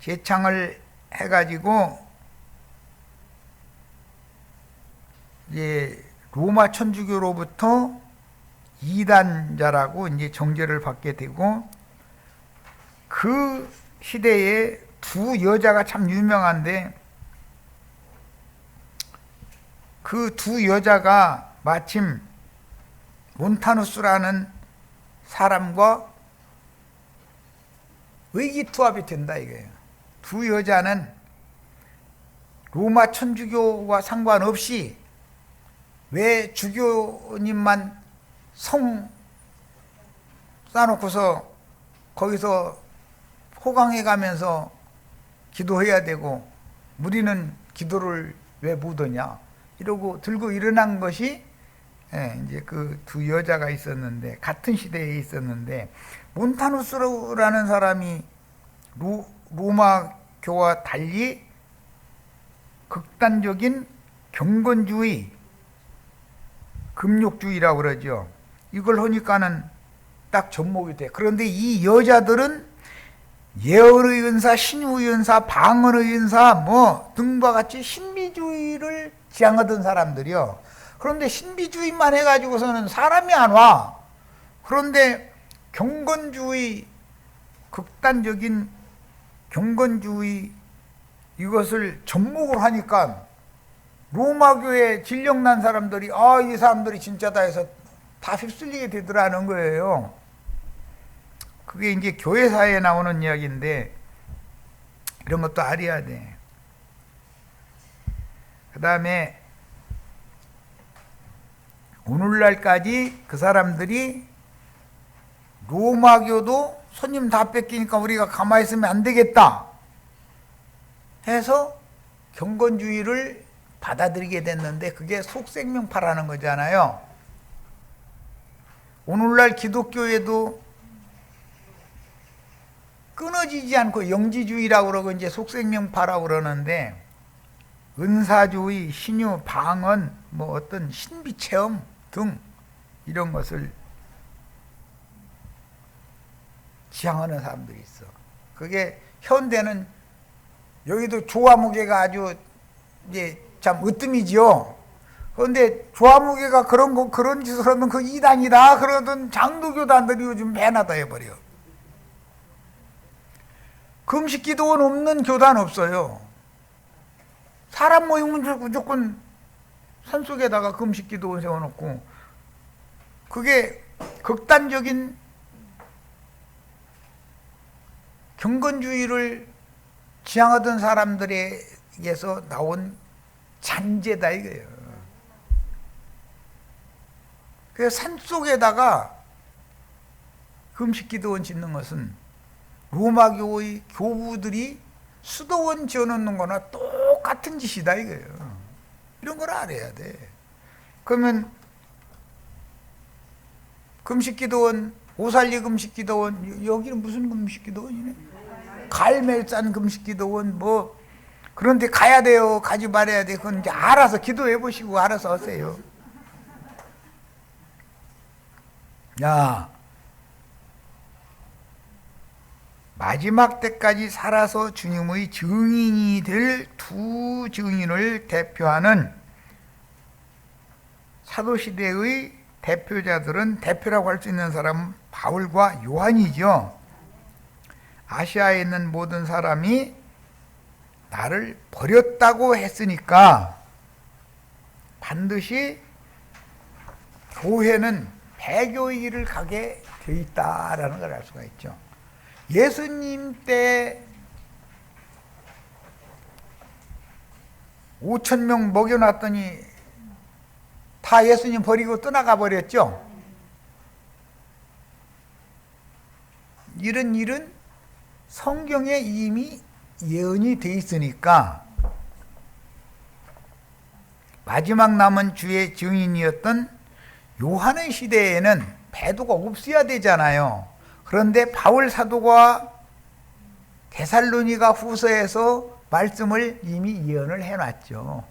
제창을 해가지고 이제 로마 천주교로부터 이단자라고 이제 정죄를 받게 되고, 그 시대에 두 여자가 참 유명한데, 그 두 여자가 마침 몬타누스라는 사람과 의기투합이 된다 이거예요. 두 여자는 로마 천주교와 상관없이 왜 주교님만 성 쌓아놓고서 거기서 호강해 가면서 기도해야 되고 우리는 기도를 왜 묻으냐 이러고 들고 일어난 것이 이제 그 두 여자가 있었는데 같은 시대에 있었는데 몬타누스라는 사람이 로마교와 달리 극단적인 경건주의, 금욕주의라고 그러죠. 이걸 하니까는 딱 접목이 돼. 그런데 이 여자들은 예언의 은사, 신유의 은사, 방언의 은사 뭐 등과 같이 신비주의를 지향하던 사람들이요. 그런데 신비주의만 해가지고서는 사람이 안 와. 그런데 경건주의, 극단적인 경건주의 이것을 접목을 하니까 로마교에 진령난 사람들이 이 사람들이 진짜다 해서 다 휩쓸리게 되더라는 거예요. 그게 이제 교회사에 나오는 이야기인데 이런 것도 알아야 돼. 그 다음에 오늘날까지 그 사람들이 로마교도 손님 다 뺏기니까 우리가 가만히 있으면 안 되겠다 해서 경건주의를 받아들이게 됐는데 그게 속생명파라는 거잖아요. 오늘날 기독교에도 끊어지지 않고 영지주의라고 그러고 이제 속생명파라고 그러는데 은사주의, 신유, 방언, 뭐 어떤 신비체험 등 이런 것을 지향하는 사람들이 있어. 그게 현대는 여기도 조화무게가 아주 이제 참 으뜸이지요. 그런데 조화무게가 그런 짓을 하면 그 이단이다 그러던 장로교단들이 요즘 배나다 해버려. 금식기도원 없는 교단 없어요. 사람 모이면 무조건 산속에다가 금식기도원 세워놓고 그게 극단적인 경건주의를 지향하던 사람들에게서 나온 잔재다 이거예요. 그래서 산속에다가 금식기도원 짓는 것은 로마교의 교부들이 수도원 지어놓는 거나 똑같은 짓이다 이거예요. 이런 걸 알아야 돼. 그러면 금식기도원, 오살리 금식기도원, 여기는 무슨 금식기도원이네? 갈멜산 금식기도원 뭐 그런데 가야 돼요, 가지 말아야 돼. 그건 이제 알아서 기도해 보시고 알아서 하세요. 야, 마지막 때까지 살아서 주님의 증인이 될 두 증인을 대표하는 사도시대의 대표자들은 대표라고 할 수 있는 사람은 바울과 요한이죠. 아시아에 있는 모든 사람이 나를 버렸다고 했으니까 반드시 교회는 배교의 길을 가게 돼 있다라는 걸 알 수가 있죠. 예수님 때 5,000명 먹여놨더니 다 예수님 버리고 떠나가 버렸죠. 이런 일은 성경에 이미 예언이 돼 있으니까 마지막 남은 주의 증인이었던 요한의 시대에는 배도가 없어야 되잖아요. 그런데 바울 사도가 데살로니가 후서에서 말씀을 이미 예언을 해놨죠.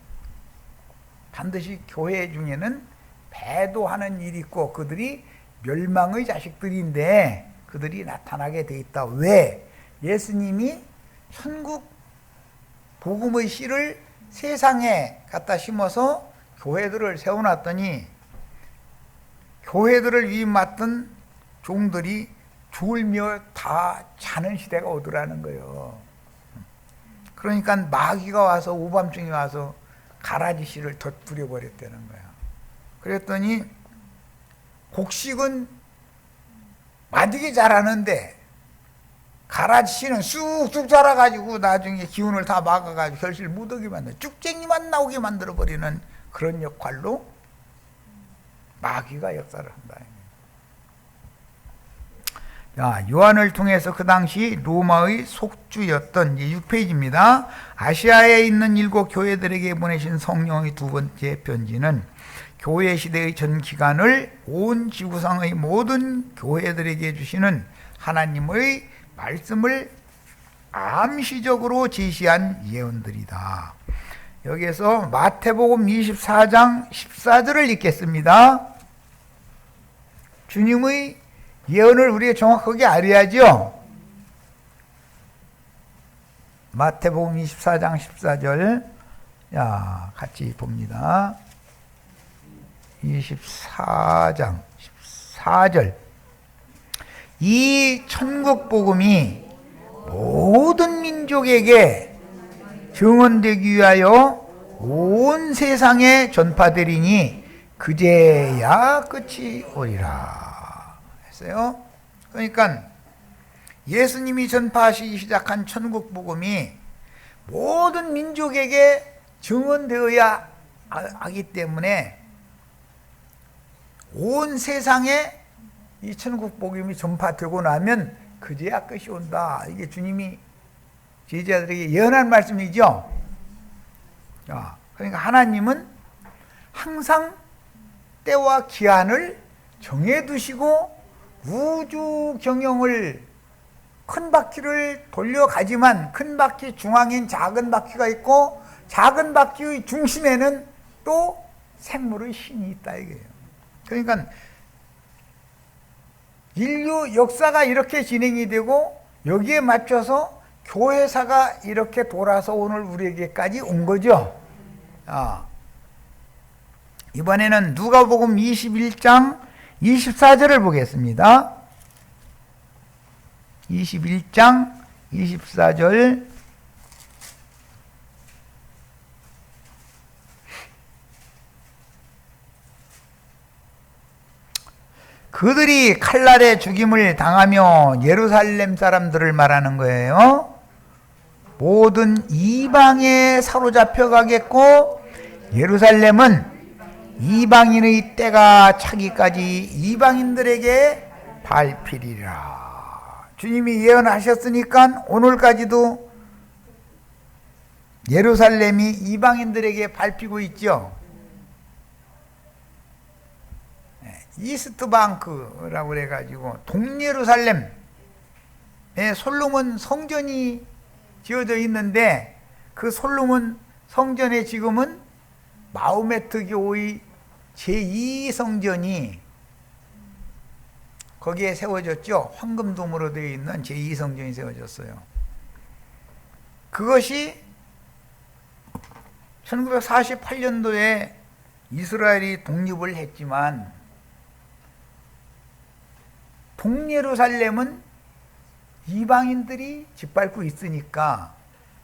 반드시 교회 중에는 배도하는 일이 있고 그들이 멸망의 자식들인데 그들이 나타나게 돼 있다. 왜? 예수님이 천국 복음의 씨를 세상에 갖다 심어서 교회들을 세워놨더니 교회들을 위임 맡은 종들이 졸며 다 자는 시대가 오더라는 거예요. 그러니까 마귀가 와서 오밤중에 와서 가라지 씨를 덧뿌려 버렸다는 거야. 그랬더니 곡식은 마디기 잘하는데 가라지 씨는 쑥쑥 자라가지고 나중에 기운을 다 막아가지고 결실 못 오게 만들어 쭉쟁이만 나오게 만들어 버리는 그런 역할로 마귀가 역사를 한다. 자, 요한을 통해서 그 당시 로마의 속주였던 6페이지입니다. 아시아에 있는 7 교회들에게 보내신 성령의 두 번째 편지는 교회 시대의 전 기간을 온 지구상의 모든 교회들에게 주시는 하나님의 말씀을 암시적으로 제시한 예언들이다. 여기에서 마태복음 24장 14절을 읽겠습니다. 주님의 예언을 우리가 정확하게 알아야죠. 마태복음 24장 14절. 자, 같이 봅니다. 24장 14절. 이 천국 복음이 모든 민족에게 증언되기 위하여 온 세상에 전파되리니 그제야 끝이 오리라. 그러니까 예수님이 전파하시기 시작한 천국 복음이 모든 민족에게 증언되어야 하기 때문에 온 세상에 이 천국 복음이 전파되고 나면 그제야 끝이 온다. 이게 주님이 제자들에게 예언한 말씀이죠. 자, 그러니까 하나님은 항상 때와 기한을 정해두시고 우주 경영을 큰 바퀴를 돌려가지만 큰 바퀴 중앙엔 작은 바퀴가 있고 작은 바퀴의 중심에는 또 생물의 신이 있다 이거예요. 그러니까 인류 역사가 이렇게 진행이 되고 여기에 맞춰서 교회사가 이렇게 돌아서 오늘 우리에게까지 온 거죠. 이번에는 누가복음 21장 24절을 보겠습니다. 21장 24절. 그들이 칼날에 죽임을 당하며 예루살렘 사람들을 말하는 거예요. 모든 이방에 사로잡혀 가겠고 예루살렘은 이방인의 때가 차기까지 이방인들에게 밟히리라. 주님이 예언하셨으니까 오늘까지도 예루살렘이 이방인들에게 밟히고 있죠. 이스트방크라고 그래가지고 동예루살렘에 솔로몬 성전이 지어져 있는데 그 솔로몬 성전에 지금은 마호메트 교의 제2성전이 거기에 세워졌죠. 황금돔으로 되어 있는 제2성전이 세워졌어요. 그것이 1948년도에 이스라엘이 독립을 했지만 동예루살렘은 이방인들이 짓밟고 있으니까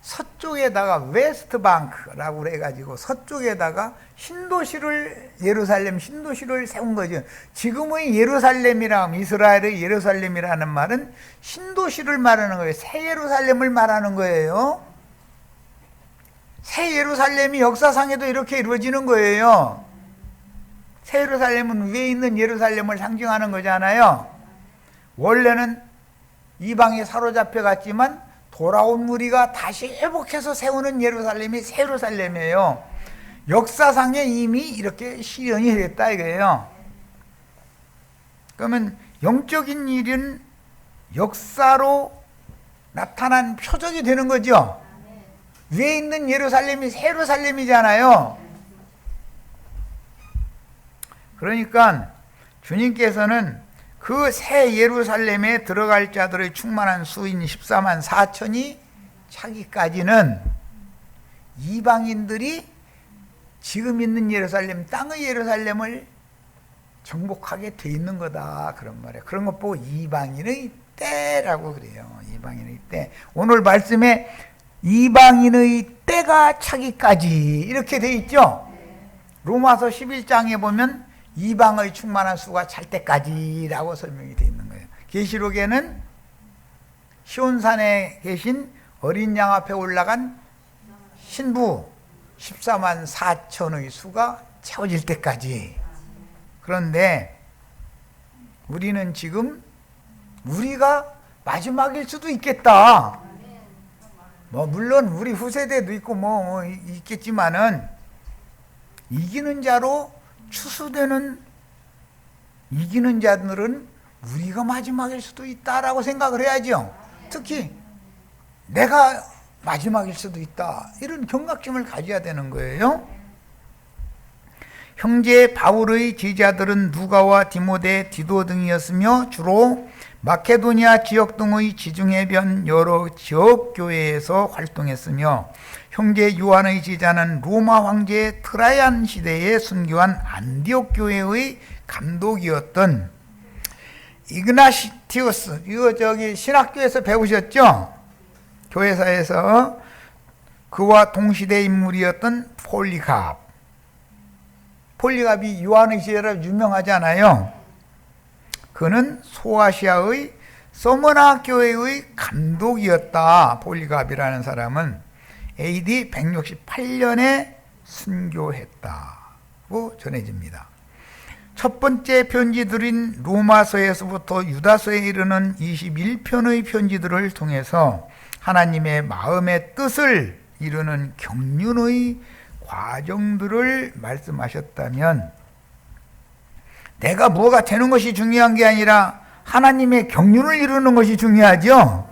서쪽에다가 웨스트방크라고 그래가지고 서쪽에다가 신도시를 예루살렘 신도시를 세운 거죠. 지금의 예루살렘이라 하면 이스라엘의 예루살렘이라는 말은 신도시를 말하는 거예요. 새 예루살렘을 말하는 거예요. 새 예루살렘이 역사상에도 이렇게 이루어지는 거예요. 새 예루살렘은 위에 있는 예루살렘을 상징하는 거잖아요. 원래는 이방에 사로잡혀 갔지만 돌아온 무리가 다시 회복해서 세우는 예루살렘이 새 예루살렘이에요. 역사상에 이미 이렇게 실현이 됐다 이거예요. 그러면 영적인 일은 역사로 나타난 표적이 되는 거죠. 위에 있는 예루살렘이 새 예루살렘이잖아요. 그러니까 주님께서는 그 새 예루살렘에 들어갈 자들의 충만한 수인 14만 4천이 차기까지는 이방인들이 지금 있는 예루살렘, 땅의 예루살렘을 정복하게 돼 있는 거다 그런 말이에요. 그런 것 보고 이방인의 때라고 그래요. 이방인의 때. 오늘 말씀에 이방인의 때가 차기까지 이렇게 돼 있죠. 로마서 11장에 보면 이방의 충만한 수가 찰 때까지라고 설명이 되어 있는 거예요. 계시록에는 시온산에 계신 어린 양 앞에 올라간 신부 14만 4천의 수가 채워질 때까지. 그런데 우리는 지금 우리가 마지막일 수도 있겠다. 물론 우리 후세대도 있고 있겠지만은 이기는 자로 추수되는 이기는 자들은 우리가 마지막일 수도 있다라고 생각을 해야죠. 특히 내가 마지막일 수도 있다, 이런 경각심을 가져야 되는 거예요. 형제 바울의 제자들은 누가와 디모데, 디도 등이었으며 주로 마케도니아 지역 등의 지중해변 여러 지역 교회에서 활동했으며, 형제 요한의 제자는 로마 황제 트라이안 시대에 순교한 안디옥 교회의 감독이었던 이그나티우스, 이거 신학교에서 배우셨죠? 교회사에서. 그와 동시대 인물이었던 폴리갑이 요한의 제자로 유명하잖아요. 그는 소아시아의 서머나 교회의 감독이었다. 폴리갑이라는 사람은 AD 168년에 순교했다고 전해집니다. 첫 번째 편지들인 로마서에서부터 유다서에 이르는 21편의 편지들을 통해서 하나님의 마음의 뜻을 이루는 경륜의 과정들을 말씀하셨다면, 내가 뭐가 되는 것이 중요한 게 아니라 하나님의 경륜을 이루는 것이 중요하죠.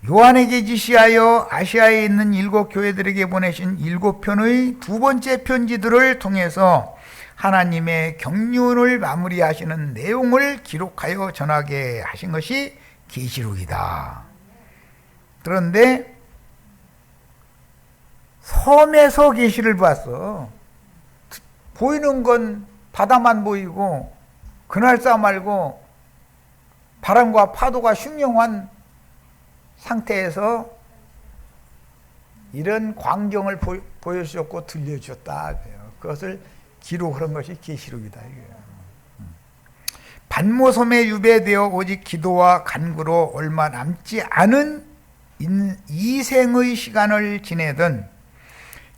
요한에게 지시하여 아시아에 있는 7교회들에게 보내신 7편의 두 번째 편지들을 통해서 하나님의 경륜을 마무리하시는 내용을 기록하여 전하게 하신 것이 계시록이다. 그런데 섬에서 계시를 봤어. 보이는 건 바다만 보이고 그날싸 말고 바람과 파도가 흉흉한 상태에서 이런 광경을 보여주셨고 들려주셨다. 그것을 기록한 것이 계시록이다. 반모섬에 유배되어 오직 기도와 간구로 얼마 남지 않은 이생의 시간을 지내던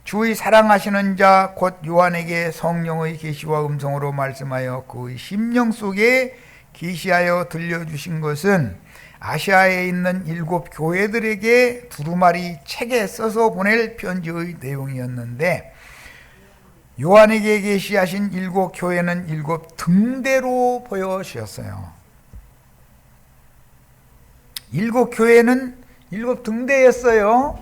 주의 사랑하시는 자 곧 요한에게 성령의 계시와 음성으로 말씀하여 그의 심령 속에 계시하여 들려주신 것은 아시아에 있는 7교회들에게 두루마리 책에 써서 보낼 편지의 내용이었는데, 요한에게 계시하신 7교회는 7등대로 보여주셨어요. 7교회는 7등대였어요.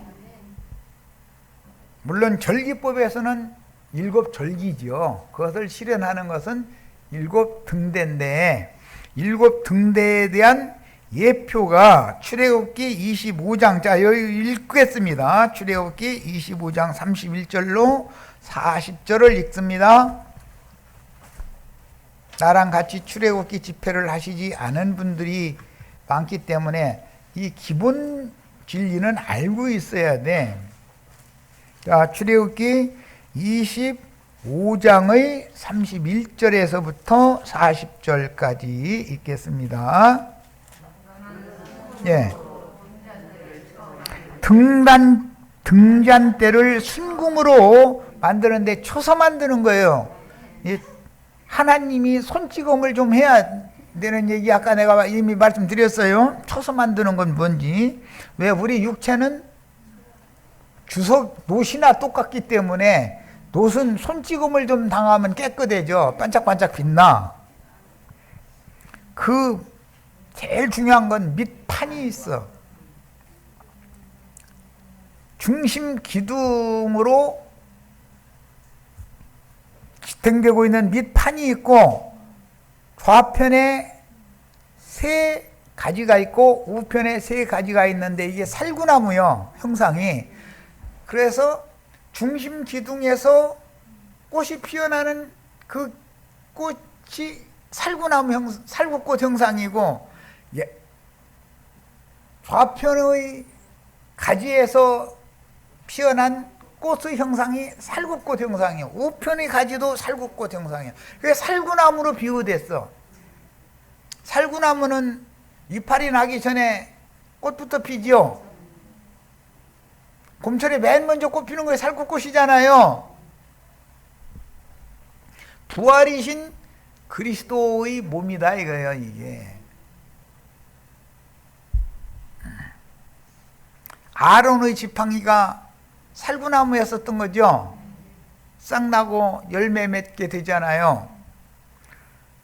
물론 절기법에서는 7절기죠. 그것을 실현하는 것은 7등대인데, 7등대에 대한 예표가 출애굽기 25장, 자 여기 읽겠습니다. 출애굽기 25장 31절로 40절을 읽습니다. 나랑 같이 출애굽기 집회를 하시지 않은 분들이 많기 때문에 이 기본 진리는 알고 있어야 돼. 자, 출애굽기 25장의 31절에서부터 40절까지 읽겠습니다. 예. 등잔대를 순금으로 만드는데 쳐서 만드는 거예요. 하나님이 손찌검을 좀 해야 되는 얘기 아까 내가 이미 말씀드렸어요. 쳐서 만드는 건 뭔지. 왜 우리 육체는 주석 노시나 똑같기 때문에 노은 손찌검을 좀 당하면 깨끗해져. 반짝반짝 빛나. 그 제일 중요한 건 밑판이 있어. 중심 기둥으로 지탱되고 있는 밑판이 있고, 좌편에 3가지가 있고 우편에 3가지가 있는데 이게 살구나무요, 형상이. 그래서 중심 기둥에서 꽃이 피어나는 그 꽃이 살구꽃 형상이고, 좌편의 가지에서 피어난 꽃의 형상이 살구꽃 형상이에요. 우편의 가지도 살구꽃 형상이에요. 그게 살구나무로 비유됐어. 살구나무는 이파리 나기 전에 꽃부터 피죠. 봄철에 맨 먼저 꽃 피는 게 살구꽃이잖아요. 부활이신 그리스도의 몸이다 이거예요. 이게 아론의 지팡이가 살구나무였었던 거죠. 싹 나고 열매 맺게 되잖아요.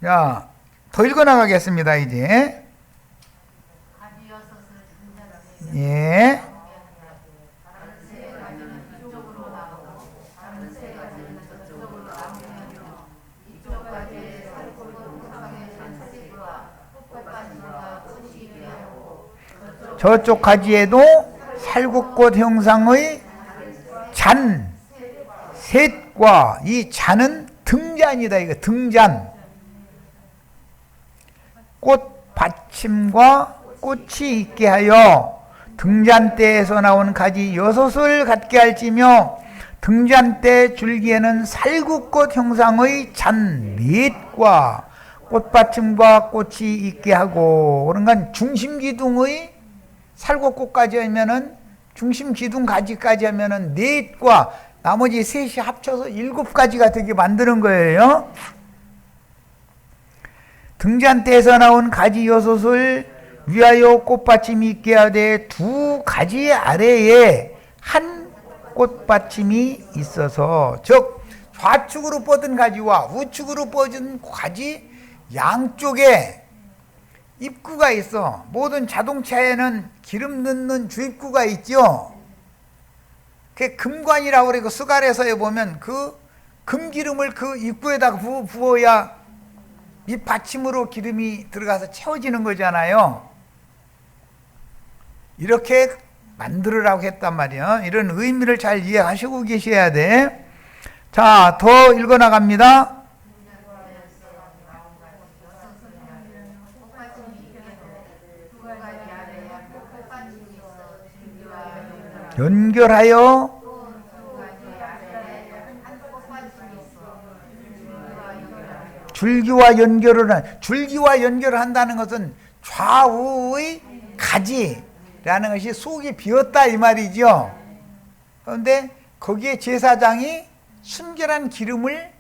자, 더 읽어나가겠습니다. 이제 예. 저쪽 가지에도 살구꽃 형상의 잔, 셋과 이 잔은 등잔이다. 이거 등잔. 꽃 받침과 꽃이 있게 하여 등잔대에서 나온 가지 6을 갖게 할지며 등잔대 줄기에는 살구꽃 형상의 잔 넷과 꽃받침과 꽃이 있게 하고, 그러니까 중심기둥의 살구꽃까지 하면은 중심기둥 가지까지 하면은 넷과 나머지 셋이 합쳐서 7가지가 되게 만드는 거예요. 등잔대에서 나온 가지 6을 위하여 꽃받침이 있게 하되 2가지 아래에 한 꽃받침이 있어서, 즉 좌측으로 뻗은 가지와 우측으로 뻗은 가지 양쪽에 입구가 있어. 모든 자동차에는 기름 넣는 주입구가 있죠. 그게 금관이라고 그래. 그 수갈에서에 보면 그 금기름을 그 입구에다가 부어야 밑받침으로 기름이 들어가서 채워지는 거잖아요. 이렇게 만들으라고 했단 말이에요. 이런 의미를 잘 이해하시고 계셔야 돼. 자, 더 읽어나갑니다. 연결하여 줄기와 연결을 한다는 것은 좌우의 가지라는 것이 속이 비었다 이 말이죠. 그런데 거기에 제사장이 순결한 기름을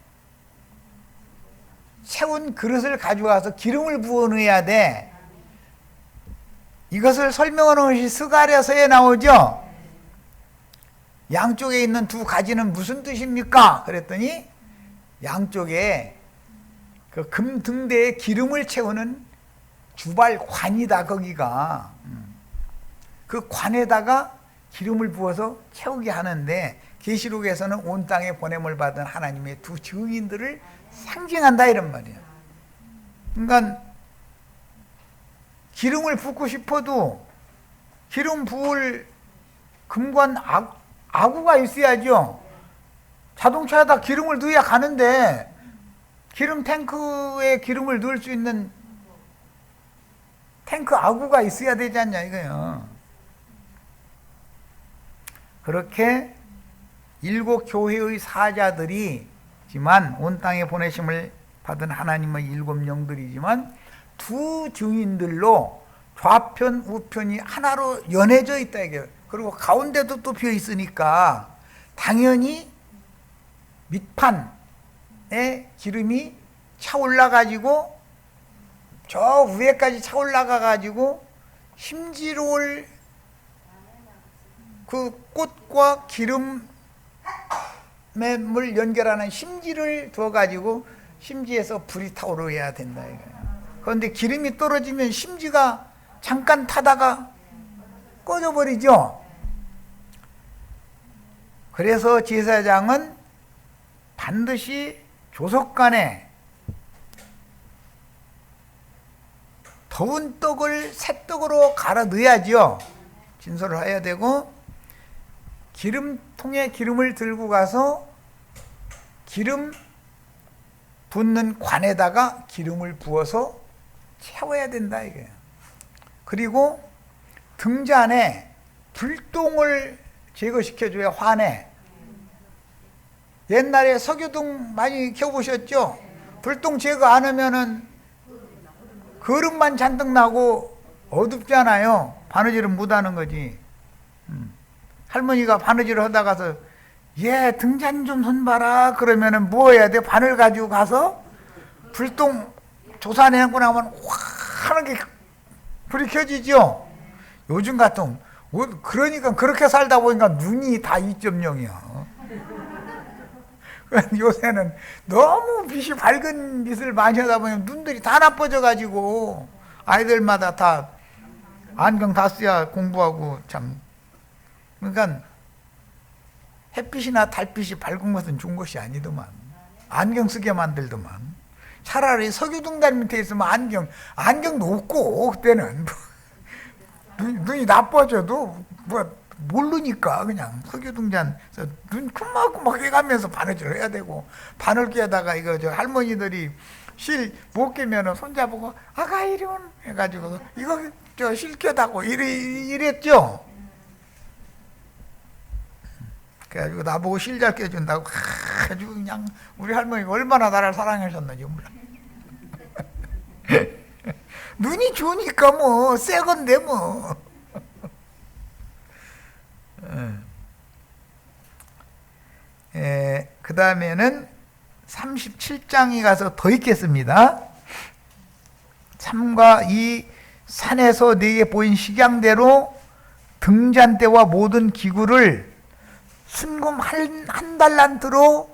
채운 그릇을 가져와서 기름을 부어 넣어야 돼. 이것을 설명하는 것이 스가랴서에 나오죠. 양쪽에 있는 2가지는 무슨 뜻입니까? 그랬더니 양쪽에 그 금등대에 기름을 채우는 주발관이다. 거기가 그 관에다가 기름을 부어서 채우게 하는데, 계시록에서는 온 땅에 보냄을 받은 하나님의 2 증인들을 상징한다 이런 말이에요. 그러니까 기름을 붓고 싶어도 기름 부을 금관 아구가 있어야죠. 자동차에다 기름을 넣어야 가는데 기름 탱크에 기름을 넣을 수 있는 탱크 아구가 있어야 되지 않냐 이거요. 그렇게 7 교회의 사자들이지만, 온 땅에 보내심을 받은 하나님의 7 영들이지만 2 증인들로 좌편 우편이 하나로 연해져 있다 이게. 그리고 가운데도 또 비어 있으니까 당연히 밑판에 기름이 차올라 가지고 저 위에까지 차올라가 가지고 심지로울 그 꽃과 기름의 물 연결하는 심지를 두어 가지고 심지에서 불이 타오르어야 된다 이거예요. 그런데 기름이 떨어지면 심지가 잠깐 타다가 꺼져버리죠. 그래서 제사장은 반드시 조석간에 더운 떡을 새 떡으로 갈아 넣어야죠. 진솔을 해야 되고, 기름통에 기름을 들고 가서 기름 붓는 관에다가 기름을 부어서 채워야 된다 이거예요. 그리고 등잔에 불똥을 제거시켜줘야 환해. 옛날에 석유등 많이 켜보셨죠? 불똥 제거 안 하면은 거름만 잔뜩 나고 어둡잖아요. 바느질은 못하는 거지. 할머니가 바느질을 하다가서 얘 등잔 좀 손봐라 그러면은 뭐 해야 돼? 바늘 가지고 가서 불똥 조사내고 나면 환하게 불이 켜지죠. 요즘 같은 그러니까 그렇게 살다 보니까 눈이 다 2.0이야. 요새는 너무 빛이 밝은 빛을 많이 하다 보니 눈들이 다 나빠져 가지고 아이들마다 다 안경 다 써야 공부하고 참. 그러니까 햇빛이나 달빛이 밝은 것은 좋은 것이 아니더만. 안경 쓰게 만들더만. 차라리 석유등단 밑에 있으면 안경도 없고 그때는 눈이 나빠져도 뭐 모르니까 그냥 석유등잔에서 눈 크막크막 가면서 바느질 해야 되고, 바늘 깨다가 이거 저 할머니들이 실 못 깨면은 손잡고 아가 이리온 해가지고 이거 저 실 껴다고 이랬죠. 그래가지고 나보고 실 잘 껴준다고 아주 그냥 우리 할머니가 얼마나 나를 사랑하셨는지 몰라. 눈이 좋으니까 뭐 새 건데 뭐. 그 다음에는 37장에 가서 더 있겠습니다. 3과 2 산에서 네게 보인 식양대로 등잔대와 모든 기구를 순금 한 달란트로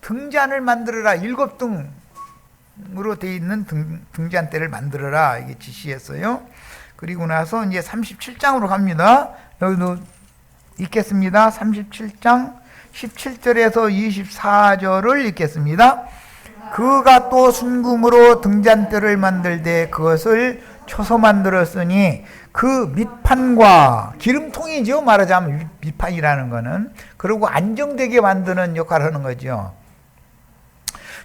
등잔을 만들어라. 7등으로 되어 있는 등잔대를 만들어라. 이게 지시했어요. 그리고 나서 이제 37장으로 갑니다. 여기도 읽겠습니다. 37장 17절에서 24절을 읽겠습니다. 그가 또 순금으로 등잔대를 만들되 그것을 쳐서 만들었으니 그 밑판과 기름통이죠. 말하자면 밑판이라는 거는. 그리고 안정되게 만드는 역할을 하는 거죠.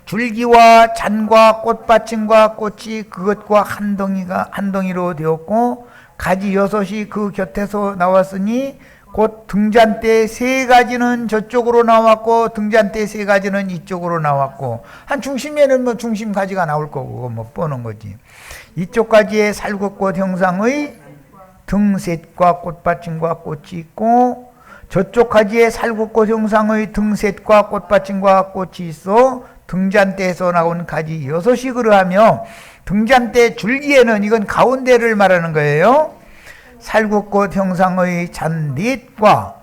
줄기와 잔과 꽃받침과 꽃이 그것과 한 덩이로 되었고 가지 6이 그 곁에서 나왔으니 곧 등잔대 3가지는 저쪽으로 나왔고 등잔대 3가지는 이쪽으로 나왔고, 한 중심에는 뭐 중심 가지가 나올 거고 뭐 뻔한 거지. 이쪽 가지에 살구꽃 형상의 등셋과 꽃받침과 꽃이 있고 저쪽 가지에 살구꽃 형상의 등셋과 꽃받침과 꽃이 있어 등잔대에서 나온 가지 6이 그러하며, 등잔대 줄기에는 이건 가운데를 말하는 거예요. 살구꽃 형상의 잔릿과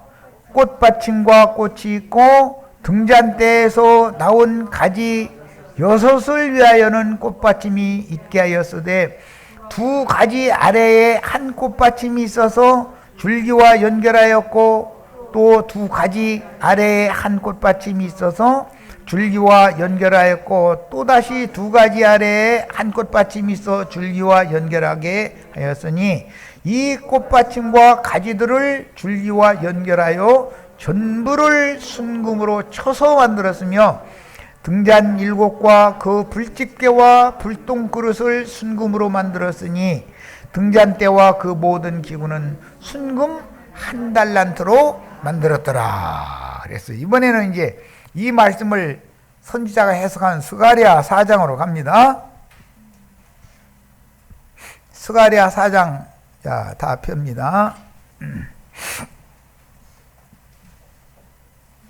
꽃받침과 꽃이 있고 등잔대에서 나온 가지 6을 위하여는 꽃받침이 있게 하였으되 2가지 아래에 한 꽃받침이 있어서 줄기와 연결하였고 또 2가지 아래에 한 꽃받침이 있어서 줄기와 연결하였고 또다시 2가지 아래에 한 꽃받침이 있어 줄기와 연결하게 하였으니 이 꽃받침과 가지들을 줄기와 연결하여 전부를 순금으로 쳐서 만들었으며 등잔 7과 그 불집게와 불똥그릇을 순금으로 만들었으니 등잔대와 그 모든 기구는 순금 한 달란트로 만들었더라. 그래서 이번에는 이제 이 말씀을 선지자가 해석한 스가랴 4장으로 갑니다. 스가랴 4장 자, 다 펴입니다.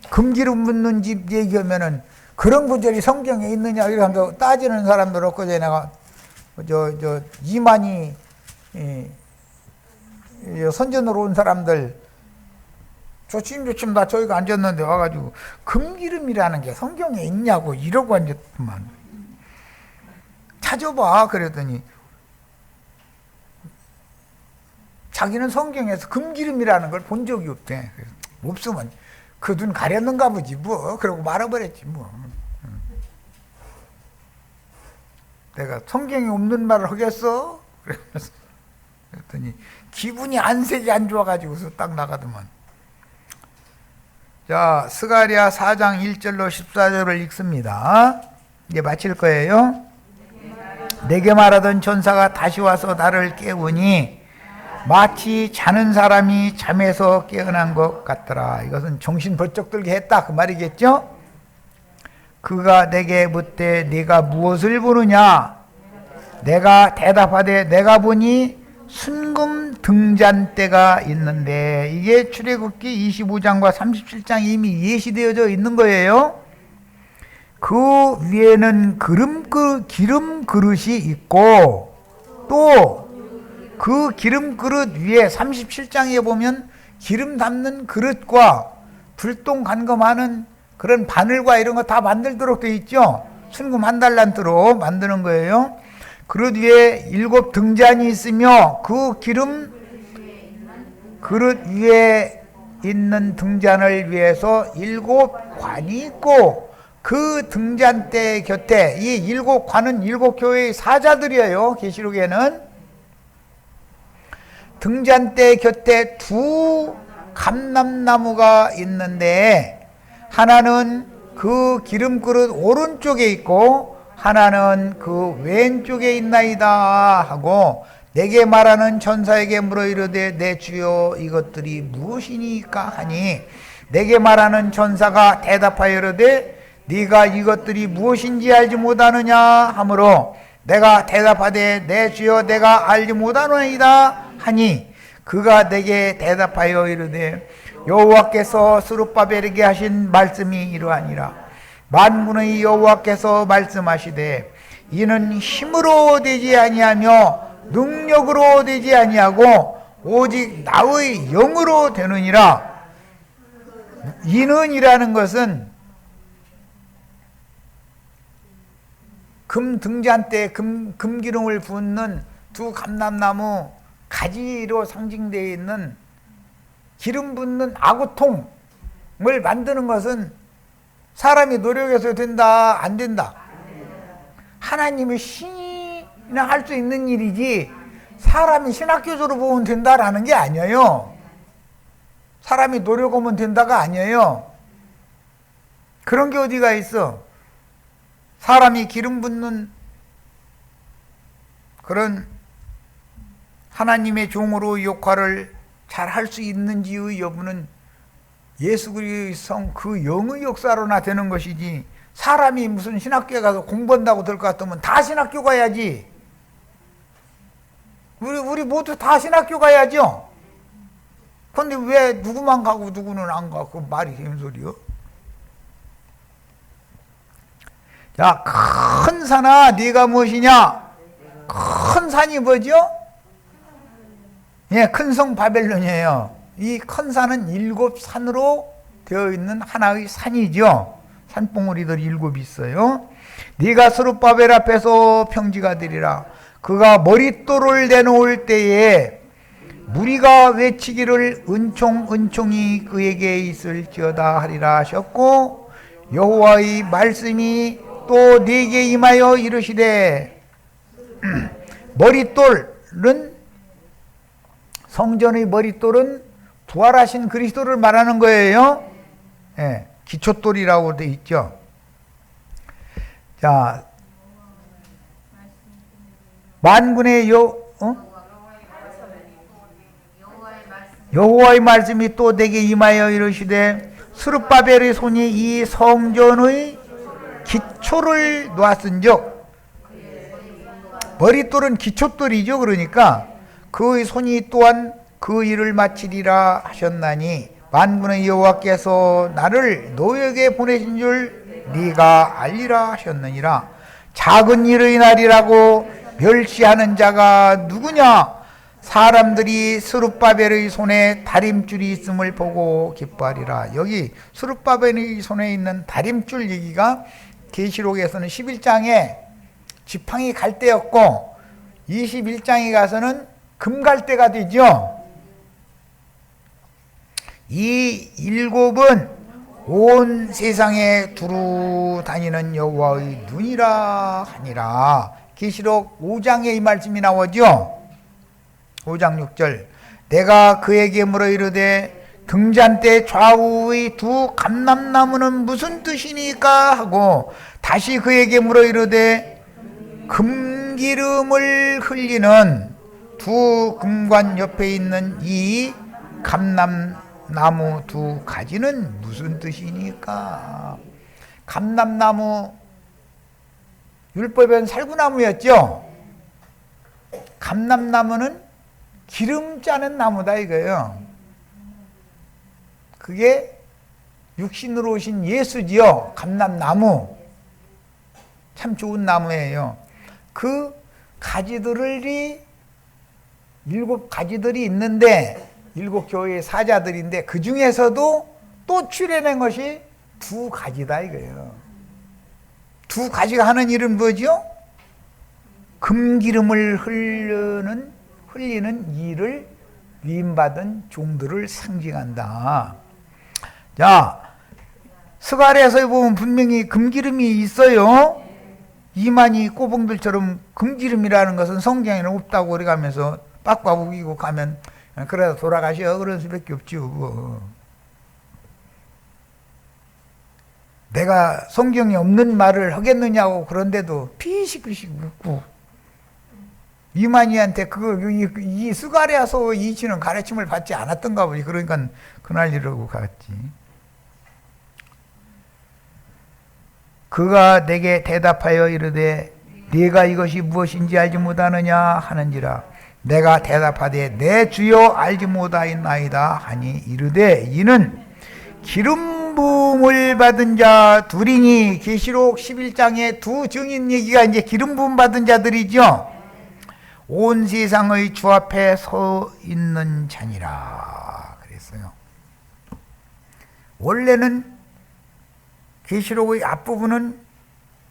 금기름 묻는 집 얘기하면은 그런 구절이 성경에 있느냐 이러면서 따지는 사람들 없고, 내가 이만희 선전으로 온 사람들 조침 다 저희가 앉았는데 와가지고 금기름이라는 게 성경에 있냐고 이러고 앉았더만. 찾아봐 그랬더니 자기는 성경에서 금기름이라는 걸 본 적이 없대. 없으면 그 눈 가렸는가 보지 뭐. 그러고 말아버렸지 뭐. 내가 성경에 없는 말을 하겠어? 그랬더니 기분이 안색이 안 좋아가지고서 딱 나가더만. 자, 스가랴 4장 1절로 14절을 읽습니다. 이제 마칠 거예요. 내게 말하던 천사가 다시 와서 나를 깨우니 마치 자는 사람이 잠에서 깨어난 것 같더라. 이것은 정신 번쩍 들게 했다 그 말이겠죠? 그가 내게 묻되 네가 무엇을 보느냐? 내가 대답하되 내가 보니 순금 등잔대가 있는데, 이게 출애굽기 25장과 37장에 이미 예시되어져 있는 거예요. 그 위에는 기름 그릇이 있고, 또 그 기름 그릇 위에 37장에 보면 기름 담는 그릇과 불똥 간검하는 그런 바늘과 이런 거 다 만들도록 되어 있죠. 순금 한 달란트로 만드는 거예요. 그릇 위에 7 등잔이 있으며 그 기름 그릇 위에 있는 등잔을 위해서 7 관이 있고, 그 등잔대 곁에 이 7 관은 7 교회의 사자들이에요. 계시록에는 등잔대 곁에 2 감람나무가 있는데, 하나는 그 기름 그릇 오른쪽에 있고 하나는 그 왼쪽에 있나이다 하고, 내게 말하는 천사에게 물어 이르되 내 주여 이것들이 무엇이니까 하니, 내게 말하는 천사가 대답하여 이르되 네가 이것들이 무엇인지 알지 못하느냐 하므로 내가 대답하되 내 주여 내가 알지 못하노이다 하니, 그가 내게 대답하여 이르되 여호와께서 스룹바벨에게 하신 말씀이 이러하니라. 만군의 여호와께서 말씀하시되 이는 힘으로 되지 아니하며 능력으로 되지 아니하고 오직 나의 영으로 되느니라. 이는이라는 것은 금 등잔대에 금기름을 붓는 2 감람나무 가지로 상징되어 있는 기름 붓는 아구통을 만드는 것은 사람이 노력해서 된다 안 된다? 하나님의 신이나 할 수 있는 일이지 사람이 신학교적으로 보면 된다라는 게 아니에요. 사람이 노력하면 된다가 아니에요. 그런 게 어디가 있어. 사람이 기름 붓는 그런 하나님의 종으로 역할을 잘 할 수 있는지의 여부는 예수 그리스도의 성 그 영의 역사로나 되는 것이지, 사람이 무슨 신학교에 가서 공부한다고 될 것 같으면 다 신학교 가야지. 우리 모두 다 신학교 가야죠. 그런데 왜 누구만 가고 누구는 안 가고, 말이 되는 소리요? 자, 큰 산아 네가 무엇이냐? 큰 산이 뭐죠? 예, 큰 성 바벨론이에요. 이 큰 산은 7 산으로 되어 있는 하나의 산이죠. 산봉우리들이 7 있어요. 네가 스룹바벨 앞에서 평지가 되리라. 그가 머릿돌을 내놓을 때에 무리가 외치기를 은총이 그에게 있을지어다 하리라 하셨고, 여호와의 말씀이 또 네게 임하여 이르시되 머릿돌은, 성전의 머릿돌은 부활하신 그리스도를 말하는 거예요. 예, 기초돌이라고 되어 있죠. 자, 만군의 여호와의 말씀이 또 내게 임하여 이르시되 스룹바벨의 손이 이 성전의 기초를 놓았은즉, 머릿돌은 기초돌이죠. 그러니까 그의 손이 또한 그 일을 마치리라 하셨나니, 만군의 여호와께서 나를 너에게 보내신 줄 네가 알리라 하셨느니라. 작은 일의 날이라고 멸시하는 자가 누구냐? 사람들이 스룹바벨의 손에 다림줄이 있음을 보고 기뻐하리라. 여기 스룹바벨의 손에 있는 다림줄 얘기가 계시록에서는 11장에 지팡이 갈대였고 21장에 가서는 금갈대가 되죠. 이 7은 온 세상에 두루 다니는 여호와의 눈이라 하니라. 계시록 5장에 이 말씀이 나오죠. 5장 6절. 내가 그에게 물어 이르되 등잔대 좌우의 2 감람나무는 무슨 뜻이니까 하고, 다시 그에게 물어 이르되 금기름을 흘리는 두 금관 옆에 있는 이 감람나무 두 가지는 무슨 뜻이니까? 감람나무 율법엔 살구나무였죠. 감람나무는 기름 짜는 나무다 이거예요. 그게 육신으로 오신 예수지요. 감람나무 참 좋은 나무예요. 그 가지들이 7가지들이 있는데 7교회의 사자들인데 그 중에서도 또 출해낸 것이 2가지다 이거예요. 2가지가 하는 일은 뭐죠? 금기름을 흘리는 일을 위임받은 종들을 상징한다. 자, 스가랴서에 보면 분명히 금기름이 있어요. 이만희 꼬봉들처럼 금기름이라는 것은 성경에는 없다고 그래 가면서 빡빡 우기고 가면 그래서 돌아가셔 그럴 수밖에 없죠. 내가 성경에 없는 말을 하겠느냐고 그런데도 피식피식 웃고 이만희한테 이 스가랴서 이치는 가르침을 받지 않았던가 보지. 그러니까 그날 이러고 갔지. 그가 내게 대답하여 이르되 네가 이것이 무엇인지 알지 못하느냐 하는지라 내가 대답하되 내 주여 알지 못하였나이다 하니 이르되 이는 기름 부음을 받은 자 둘이니 계시록 11장의 두 증인 얘기가 이제 기름 부음 받은 자들이죠. 온 세상의 주 앞에 서 있는 자니라 그랬어요. 원래는 계시록의 앞부분은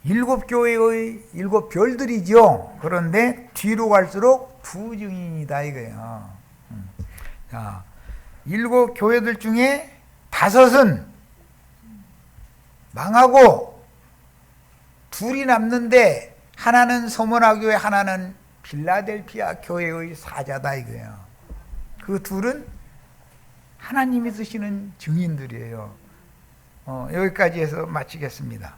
7교회의 7별들이죠. 그런데 뒤로 갈수록 두 증인이다 이거예요. 자, 7교회들 중에 5은 망하고 2이 남는데 하나는 서머나 교회, 하나는 필라델피아 교회의 사자다 이거예요. 그 둘은 하나님이 쓰시는 증인들이에요. 여기까지 해서 마치겠습니다.